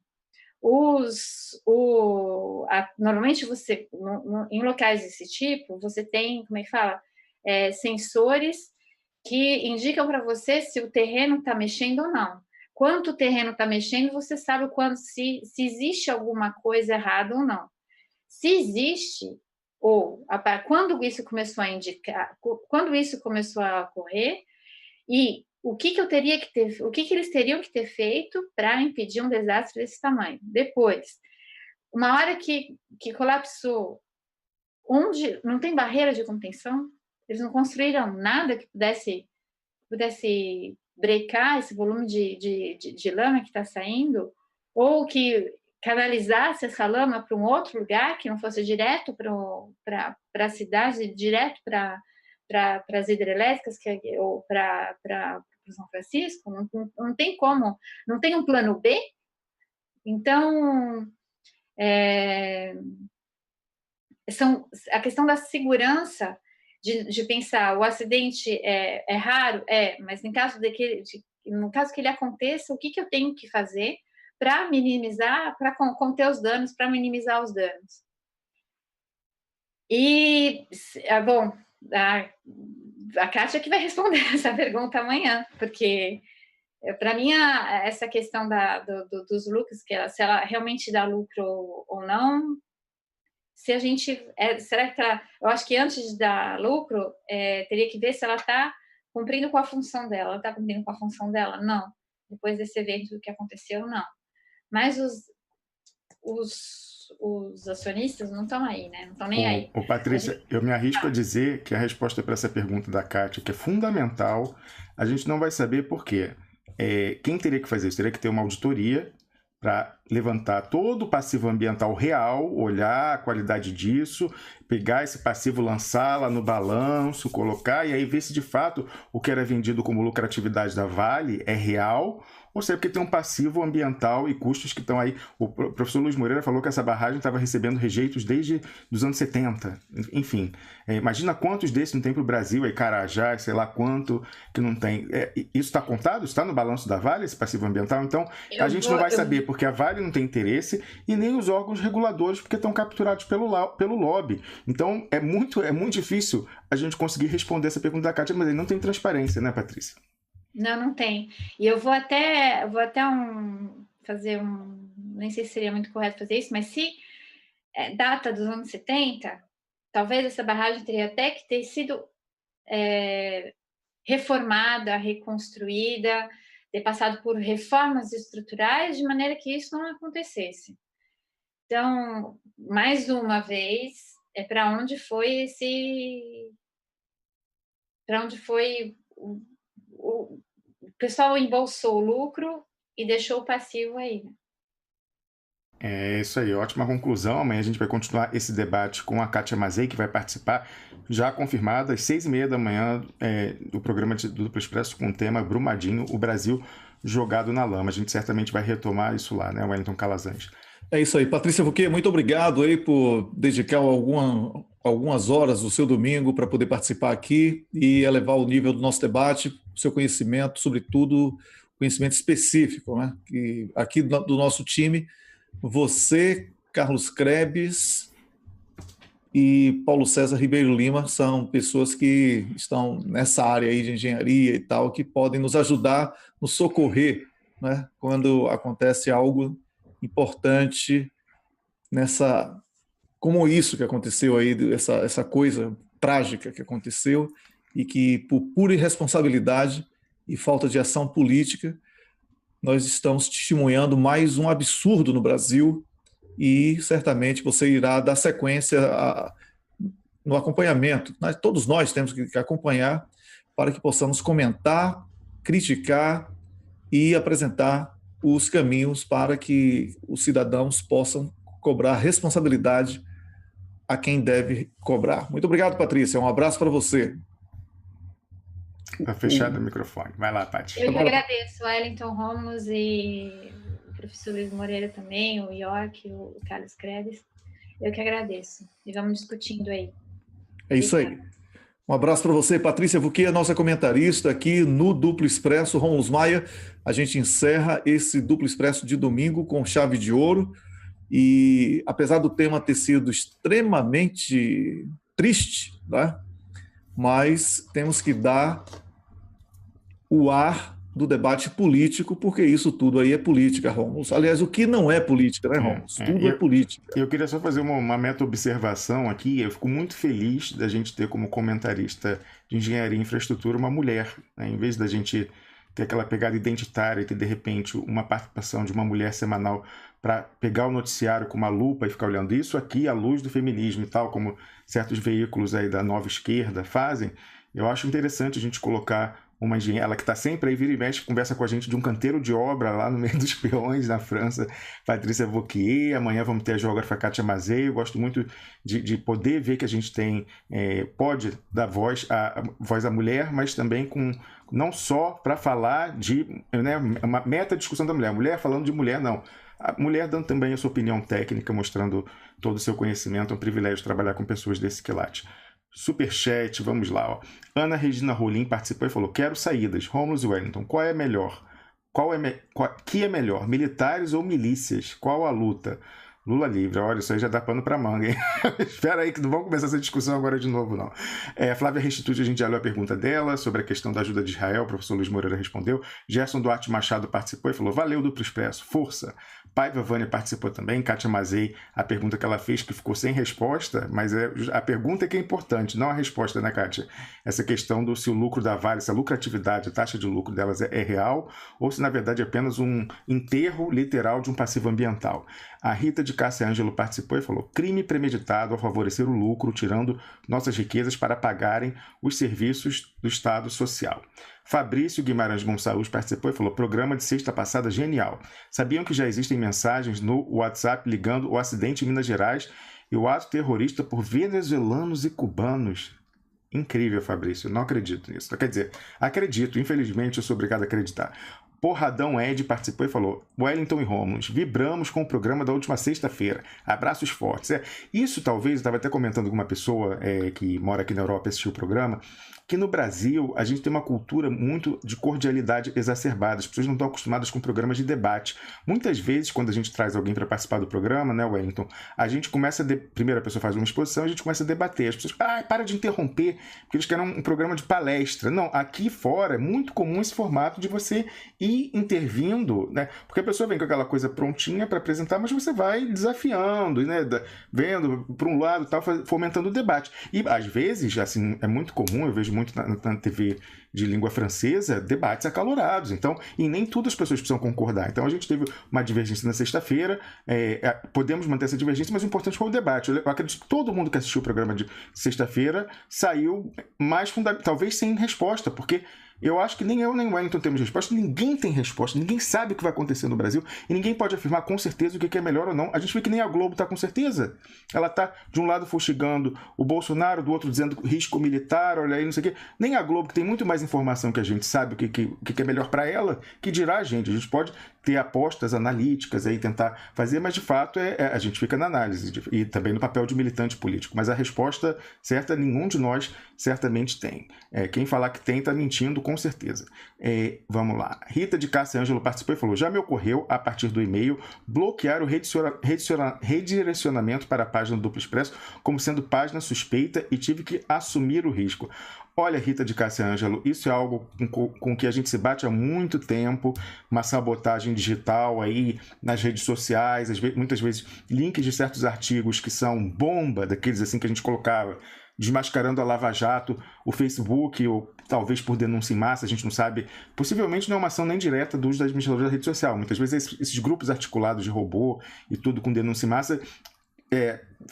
Normalmente você, em locais desse tipo, você tem, como é que fala? Sensores que indicam para você se o terreno está mexendo ou não. Quando o terreno está mexendo, você sabe se existe alguma coisa errada ou não. Se existe, quando isso começou a indicar, quando isso começou a ocorrer, e o que eles teriam que ter feito para impedir um desastre desse tamanho. Depois, uma hora que colapsou, onde não tem barreira de contenção, eles não construíram nada que pudesse brecar esse volume de lama que está saindo, ou que canalizasse essa lama para um outro lugar, que não fosse direto para a cidade, direto para as hidrelétricas, ou para São Francisco. Não tem como, não tem um plano B. Então, a questão da segurança, de pensar, o acidente é raro, mas no caso que ele aconteça, o que eu tenho que fazer para minimizar, para conter os danos, para minimizar os danos? E, bom, a Kátia que vai responder essa pergunta amanhã, porque para mim essa questão dos lucros, se ela realmente dá lucro ou não, se a gente... será que eu acho que antes de dar lucro, teria que ver se ela está cumprindo com a função dela. Ela está cumprindo com a função dela? Não. Depois desse evento que aconteceu, não. Mas os acionistas não estão aí, né? Não estão nem aí. Patrícia, eu me arrisco a dizer que a resposta para essa pergunta da Kátia, que é fundamental, a gente não vai saber por quê. Quem teria que fazer isso? Teria que ter uma auditoria para levantar todo o passivo ambiental real, olhar a qualidade disso, pegar esse passivo, lançar lá no balanço, colocar e aí ver se de fato o que era vendido como lucratividade da Vale é real, ou seja, porque tem um passivo ambiental e custos que estão aí. O professor Luiz Moreira falou que essa barragem estava recebendo rejeitos desde os anos 70. Enfim, imagina quantos desses não tem para o Brasil, aí Carajás, sei lá quanto que não tem. Isso está contado? Está no balanço da Vale, esse passivo ambiental? Então, a gente não vai saber, porque a Vale não tem interesse e nem os órgãos reguladores, porque estão capturados pelo lobby. Então, é muito difícil a gente conseguir responder essa pergunta da Kátia, mas aí não tem transparência, né, Patrícia? Não tem. E eu vou até fazer nem sei se seria muito correto fazer isso, mas se data dos anos 70, talvez essa barragem teria até que ter sido reformada, reconstruída, ter passado por reformas estruturais de maneira que isso não acontecesse. Então, mais uma vez, para onde foi o pessoal embolsou o lucro e deixou o passivo aí. É isso aí, ótima conclusão. Amanhã a gente vai continuar esse debate com a Kátia Mazei, que vai participar, já confirmada, às 6h30 da manhã, do programa do Duplo Expresso com o tema Brumadinho, o Brasil jogado na lama. A gente certamente vai retomar isso lá, né, Wellington Calazans? É isso aí. Patrícia Fouquier, muito obrigado aí por dedicar algumas horas do seu domingo para poder participar aqui e elevar o nível do nosso debate, seu conhecimento, sobretudo conhecimento específico, né? Que aqui do nosso time, você, Carlos Krebs e Paulo César Ribeiro Lima são pessoas que estão nessa área aí de engenharia e tal, que podem nos ajudar, nos socorrer, né? Quando acontece algo importante como isso que aconteceu aí, essa coisa trágica que aconteceu e que por pura irresponsabilidade e falta de ação política nós estamos testemunhando mais um absurdo no Brasil e certamente você irá dar sequência no acompanhamento. Todos nós temos que acompanhar para que possamos comentar, criticar e apresentar os caminhos para que os cidadãos possam cobrar responsabilidade a quem deve cobrar. Muito obrigado, Patrícia. Um abraço para você. Está fechado o microfone. Vai lá, Paty. Eu que agradeço, Wellington Ramos e o professor Luiz Moreira também, o York, o Carlos Krebs. Eu que agradeço. E vamos discutindo aí. É isso aí. Um abraço para você, Patrícia Fouquier, nossa comentarista aqui no Duplo Expresso. Rômulo Maia, a gente encerra esse Duplo Expresso de domingo com chave de ouro. E apesar do tema ter sido extremamente triste, né? Mas temos que dar o ar do debate político, porque isso tudo aí é política, Rômulo. Aliás, o que não é política, né, Rômulo? Tudo é política. Eu queria só fazer uma meta-observação aqui. Eu fico muito feliz da gente ter como comentarista de engenharia e infraestrutura uma mulher, né? Em vez da gente ter aquela pegada identitária e ter, de repente, uma participação de uma mulher semanal para pegar o noticiário com uma lupa e ficar olhando isso aqui à luz do feminismo e tal, como certos veículos aí da nova esquerda fazem, eu acho interessante a gente colocar uma engenheira, ela que está sempre aí, vira e mexe, conversa com a gente de um canteiro de obra lá no meio dos peões, na França, Patrícia Fouquier. Amanhã vamos ter a geógrafa Kátia Mazei. Eu gosto muito de poder ver que a gente tem, pode dar voz à mulher, mas também com não só para falar de, né, uma meta-discussão da mulher, mulher falando de mulher, não. A mulher dando também a sua opinião técnica, mostrando todo o seu conhecimento. É um privilégio trabalhar com pessoas desse quilate. Superchat, vamos lá. Ó. Ana Regina Rolim participou e falou: quero saídas. Rômulo e Wellington, qual é melhor? Que é melhor, militares ou milícias? Qual a luta? Lula livre, olha, isso aí já dá pano para manga, hein? Espera aí que não vamos começar essa discussão agora de novo, não. Flávia Restituti, a gente já leu a pergunta dela sobre a questão da ajuda de Israel, o professor Luiz Moreira respondeu. Gerson Duarte Machado participou e falou: valeu, Duplo Expresso, força. Paiva Vânia participou também. Kátia Mazei, a pergunta que ela fez que ficou sem resposta, mas a pergunta é que é importante, não a resposta, né, Kátia? Essa questão se o lucro da Vale, se a lucratividade, a taxa de lucro delas é real, ou se na verdade é apenas um enterro literal de um passivo ambiental. A Rita de Cássia Ângelo participou e falou: crime premeditado ao favorecer o lucro, tirando nossas riquezas para pagarem os serviços do Estado Social. Fabrício Guimarães Gonçalves participou e falou: programa de sexta passada genial. Sabiam que já existem mensagens no WhatsApp ligando o acidente em Minas Gerais e o ato terrorista por venezuelanos e cubanos? Incrível, Fabrício. Não acredito nisso. Quer dizer, acredito. Infelizmente, eu sou obrigado a acreditar. Porradão Ed participou e falou: Wellington e Rômulo, vibramos com o programa da última sexta-feira. Abraços fortes. Isso talvez, eu estava até comentando com uma pessoa que mora aqui na Europa e assistiu o programa, que no Brasil a gente tem uma cultura muito de cordialidade exacerbada. As pessoas não estão acostumadas com programas de debate. Muitas vezes, quando a gente traz alguém para participar do programa, né, Wellington, a gente começa primeiro a pessoa faz uma exposição, a gente começa a debater. As pessoas, para de interromper, porque eles querem um programa de palestra. Não, aqui fora é muito comum esse formato de você ir intervindo, né? Porque a pessoa vem com aquela coisa prontinha para apresentar, mas você vai desafiando, né? Vendo para um lado, tal, fomentando o debate. E às vezes, assim, é muito comum, eu vejo muito na TV de língua francesa, debates acalorados. Então, e nem tudo as pessoas precisam concordar. Então, a gente teve uma divergência na sexta-feira, podemos manter essa divergência, mas o importante foi o debate. Eu acredito que todo mundo que assistiu o programa de sexta-feira saiu mais fundamental, talvez sem resposta, porque eu acho que nem eu nem o Wellington temos resposta, ninguém tem resposta, ninguém sabe o que vai acontecer no Brasil e ninguém pode afirmar com certeza o que é melhor ou não. A gente vê que nem a Globo está com certeza. Ela está, de um lado, fustigando o Bolsonaro, do outro dizendo risco militar, olha aí, não sei o quê. Nem a Globo, que tem muito mais informação que a gente sabe o que é melhor para ela, que dirá a gente. A gente pode ter apostas analíticas aí, tentar fazer, mas de fato a gente fica na análise e também no papel de militante político. Mas a resposta certa, nenhum de nós certamente tem. Quem falar que tem está mentindo, com certeza. Vamos lá. Rita de Cássia Ângelo participou e falou: já me ocorreu, a partir do e-mail, bloquear o redirecionamento para a página do Duplo Expresso como sendo página suspeita e tive que assumir o risco. Olha, Rita de Cássia Ângelo, isso é algo com que a gente se bate há muito tempo, uma sabotagem digital aí nas redes sociais, muitas vezes links de certos artigos que são bomba, daqueles assim que a gente colocava, desmascarando a Lava Jato, o Facebook, ou talvez por denúncia em massa, a gente não sabe. Possivelmente não é uma ação nem direta do uso das administradoras da rede social. Muitas vezes esses grupos articulados de robô e tudo com denúncia em massa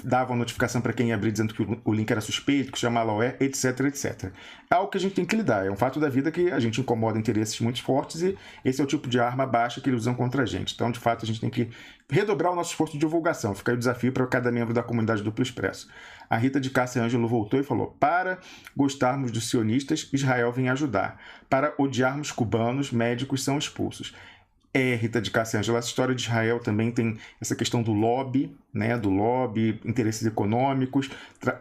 davam notificação para quem ia abrir dizendo que o link era suspeito, que chama malware, etc, etc. É algo que a gente tem que lidar. É um fato da vida que a gente incomoda interesses muito fortes e esse é o tipo de arma baixa que eles usam contra a gente. Então, de fato, a gente tem que redobrar o nosso esforço de divulgação. Fica aí o desafio para cada membro da comunidade Duplo Expresso. A Rita de Cássia Ângelo voltou e falou: para gostarmos dos sionistas, Israel vem ajudar. Para odiarmos cubanos, médicos são expulsos. Rita de Cássia Ângelo, essa história de Israel também tem essa questão do lobby, né, interesses econômicos.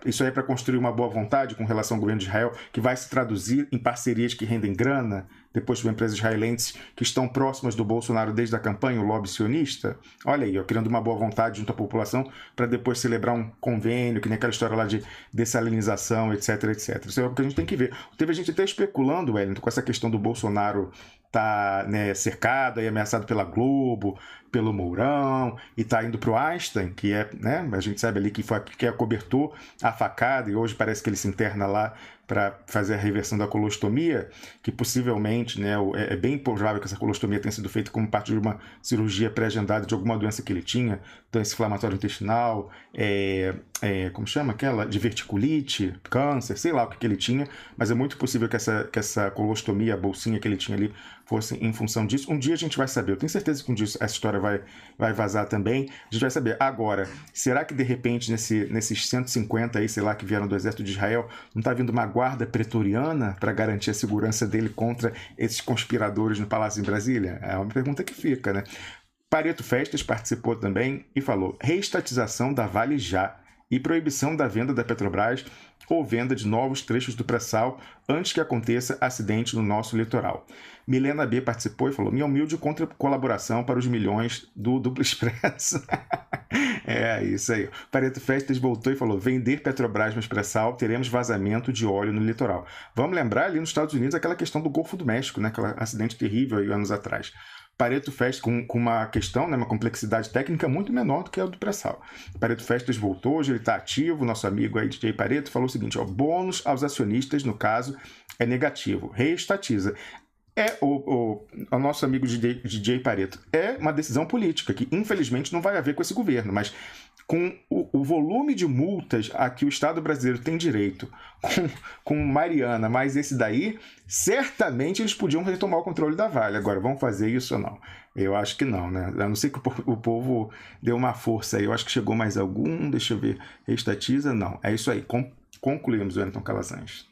Isso aí é para construir uma boa vontade com relação ao governo de Israel, que vai se traduzir em parcerias que rendem grana, depois com empresas israelenses que estão próximas do Bolsonaro desde a campanha, o lobby sionista. Olha aí, criando uma boa vontade junto à população para depois celebrar um convênio, que nem aquela história lá de dessalinização, etc, etc. Isso é o que a gente tem que ver. Teve a gente até especulando, Wellington, com essa questão do Bolsonaro tá, né, cercado e ameaçado pela Globo, pelo Mourão, e tá indo pro Einstein, que é, né, a gente sabe ali que acobertou a facada, e hoje parece que ele se interna lá para fazer a reversão da colostomia, que possivelmente, né, é bem provável que essa colostomia tenha sido feita como parte de uma cirurgia pré-agendada de alguma doença que ele tinha, doença inflamatória intestinal, como chama aquela? Diverticulite, câncer, sei lá o que ele tinha, mas é muito possível que essa colostomia, a bolsinha que ele tinha ali, fosse em função disso. Um dia a gente vai saber, eu tenho certeza que um dia essa história vai vazar também, a gente vai saber. Agora, será que de repente nesses 150 aí, sei lá, que vieram do exército de Israel, não está vindo uma guarda pretoriana para garantir a segurança dele contra esses conspiradores no Palácio em Brasília? É uma pergunta que fica, né? Pareto Festas participou também e falou: reestatização da Vale já e proibição da venda da Petrobras ou venda de novos trechos do pré-sal antes que aconteça acidente no nosso litoral. Milena B participou e falou: minha humilde colaboração para os milhões do Duplo Expresso. Isso aí. Pareto Festas voltou e falou: vender Petrobras no pré-sal, teremos vazamento de óleo no litoral. Vamos lembrar ali nos Estados Unidos aquela questão do Golfo do México, né? Aquele acidente terrível aí anos atrás. Pareto Festas com uma questão, né, uma complexidade técnica muito menor do que a do pré-sal. Pareto Festas voltou, hoje ele está ativo, nosso amigo aí, DJ Pareto, falou o seguinte: bônus aos acionistas, no caso, é negativo. Reestatiza. o nosso amigo DJ Pareto, é uma decisão política que, infelizmente, não vai haver com esse governo, mas com o volume de multas a que o Estado brasileiro tem direito, com Mariana, mais esse daí, certamente eles podiam retomar o controle da Vale. Agora, vão fazer isso ou não? Eu acho que não, né? A não ser que o povo deu uma força aí. Eu acho que chegou mais algum, deixa eu ver, restatiza? Não, é isso aí. Concluímos, Wellington Calazans.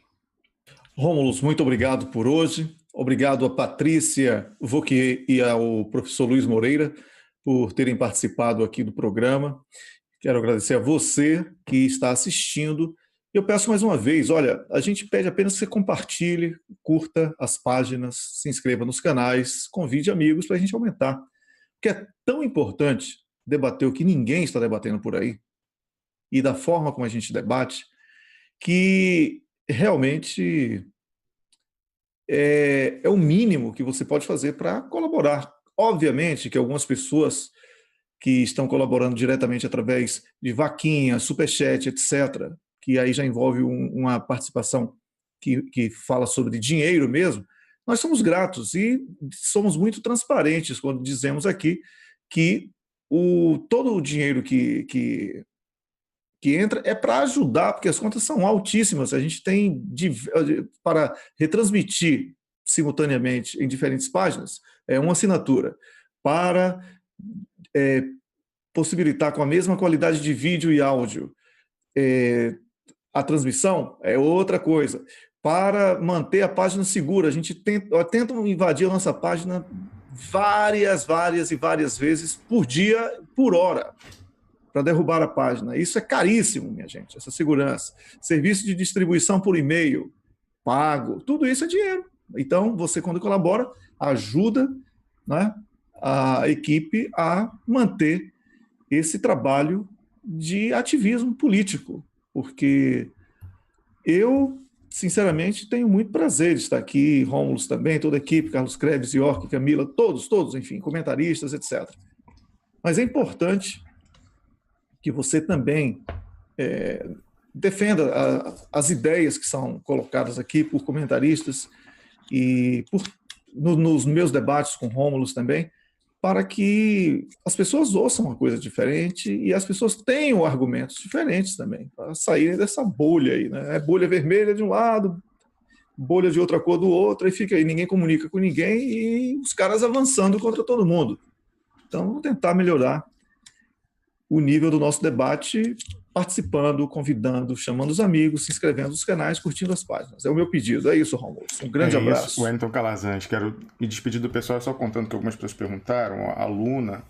Rômulo, muito obrigado por hoje. Obrigado a Patrícia Vauquier e ao professor Luiz Moreira por terem participado aqui do programa. Quero agradecer a você que está assistindo. Eu peço mais uma vez, olha, a gente pede apenas que você compartilhe, curta as páginas, se inscreva nos canais, convide amigos para a gente aumentar. Porque é tão importante debater o que ninguém está debatendo por aí e da forma como a gente debate, que realmente é o mínimo que você pode fazer para colaborar. Obviamente que algumas pessoas que estão colaborando diretamente através de vaquinha, superchat, etc., que aí já envolve uma participação que fala sobre dinheiro mesmo, nós somos gratos e somos muito transparentes quando dizemos aqui que todo o dinheiro que entra é para ajudar, porque as contas são altíssimas. A gente tem para retransmitir simultaneamente em diferentes páginas uma assinatura. Para possibilitar com a mesma qualidade de vídeo e áudio a transmissão é outra coisa. Para manter a página segura, a gente tenta invadir a nossa página várias vezes por dia, por hora, para derrubar a página. Isso é caríssimo, minha gente, essa segurança. Serviço de distribuição por e-mail, pago, tudo isso é dinheiro. Então, você, quando colabora, ajuda, né, a equipe a manter esse trabalho de ativismo político, porque eu, sinceramente, tenho muito prazer de estar aqui, Rômulo também, toda a equipe, Carlos Krebs, York, Camila, todos, enfim, comentaristas, etc. Mas é importante que você também defenda as ideias que são colocadas aqui por comentaristas e nos meus debates com Rômulo também, para que as pessoas ouçam uma coisa diferente e as pessoas tenham argumentos diferentes também, para saírem dessa bolha aí, né? É bolha vermelha de um lado, bolha de outra cor do outro, e fica aí, ninguém comunica com ninguém e os caras avançando contra todo mundo. Então, vamos tentar melhorar o nível do nosso debate, participando, convidando, chamando os amigos, se inscrevendo nos canais, curtindo as páginas. É o meu pedido. É isso, Rômulo. Um grande abraço. Isso, Wellington Calazans. Quero me despedir do pessoal só contando que algumas pessoas perguntaram. A Luna,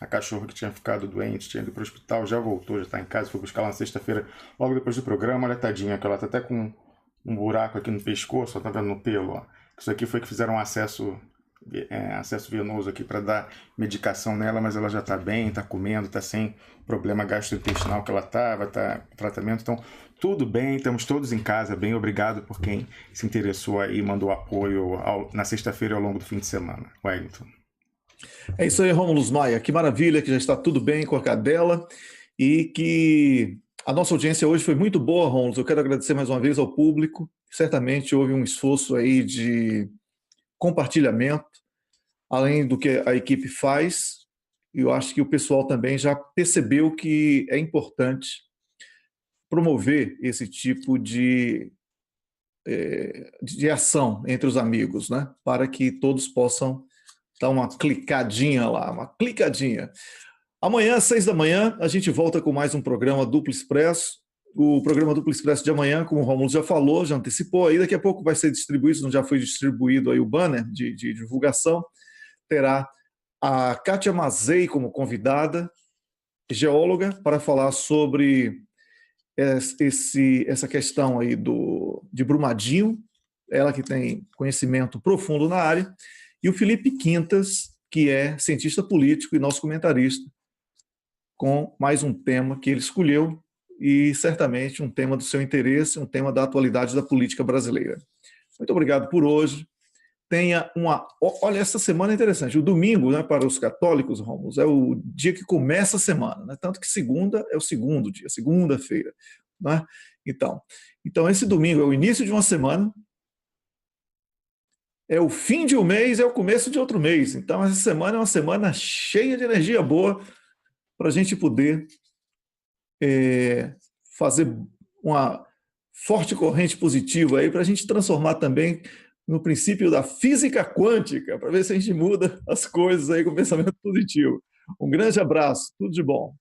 a cachorra que tinha ficado doente, tinha ido para o hospital, já voltou, já está em casa, foi buscar ela na sexta-feira, logo depois do programa. Olha, tadinha, que ela está até com um buraco aqui no pescoço, está vendo no pelo. Ó. Isso aqui foi que fizeram acesso venoso aqui para dar medicação nela, mas ela já está bem, está comendo, está sem problema gastrointestinal que ela estava, está em tratamento, então tudo bem, estamos todos em casa, bem, obrigado por quem se interessou aí e mandou apoio na sexta-feira ao longo do fim de semana. Wellington. É isso aí, Rômulo Maia, que maravilha que já está tudo bem com a cadela e que a nossa audiência hoje foi muito boa, Rômulo. Eu quero agradecer mais uma vez ao público, certamente houve um esforço aí de compartilhamento, além do que a equipe faz, eu acho que o pessoal também já percebeu que é importante promover esse tipo de ação entre os amigos, né? Para que todos possam dar uma clicadinha lá, uma clicadinha. Amanhã, às 6 da manhã, a gente volta com mais um programa Duplo Expresso. O programa Duplo Expresso de amanhã, como o Rômulo já falou, já antecipou, aí daqui a pouco vai ser distribuído, se não já foi distribuído aí o banner de divulgação, terá a Kátia Mazei como convidada, geóloga, para falar sobre essa questão aí de Brumadinho, ela que tem conhecimento profundo na área, e o Felipe Quintas, que é cientista político e nosso comentarista, com mais um tema que ele escolheu, e certamente um tema do seu interesse, um tema da atualidade da política brasileira. Muito obrigado por hoje. Tenha uma... Olha, essa semana é interessante. O domingo, né, para os católicos, Rômulo, é o dia que começa a semana, né? Tanto que segunda é o segundo dia, segunda-feira. Né? Então, esse domingo é o início de uma semana, é o fim de um mês, é o começo de outro mês. Então, essa semana é uma semana cheia de energia boa para a gente poder fazer uma forte corrente positiva aí para a gente transformar também no princípio da física quântica, para ver se a gente muda as coisas aí com pensamento positivo. Um grande abraço, tudo de bom.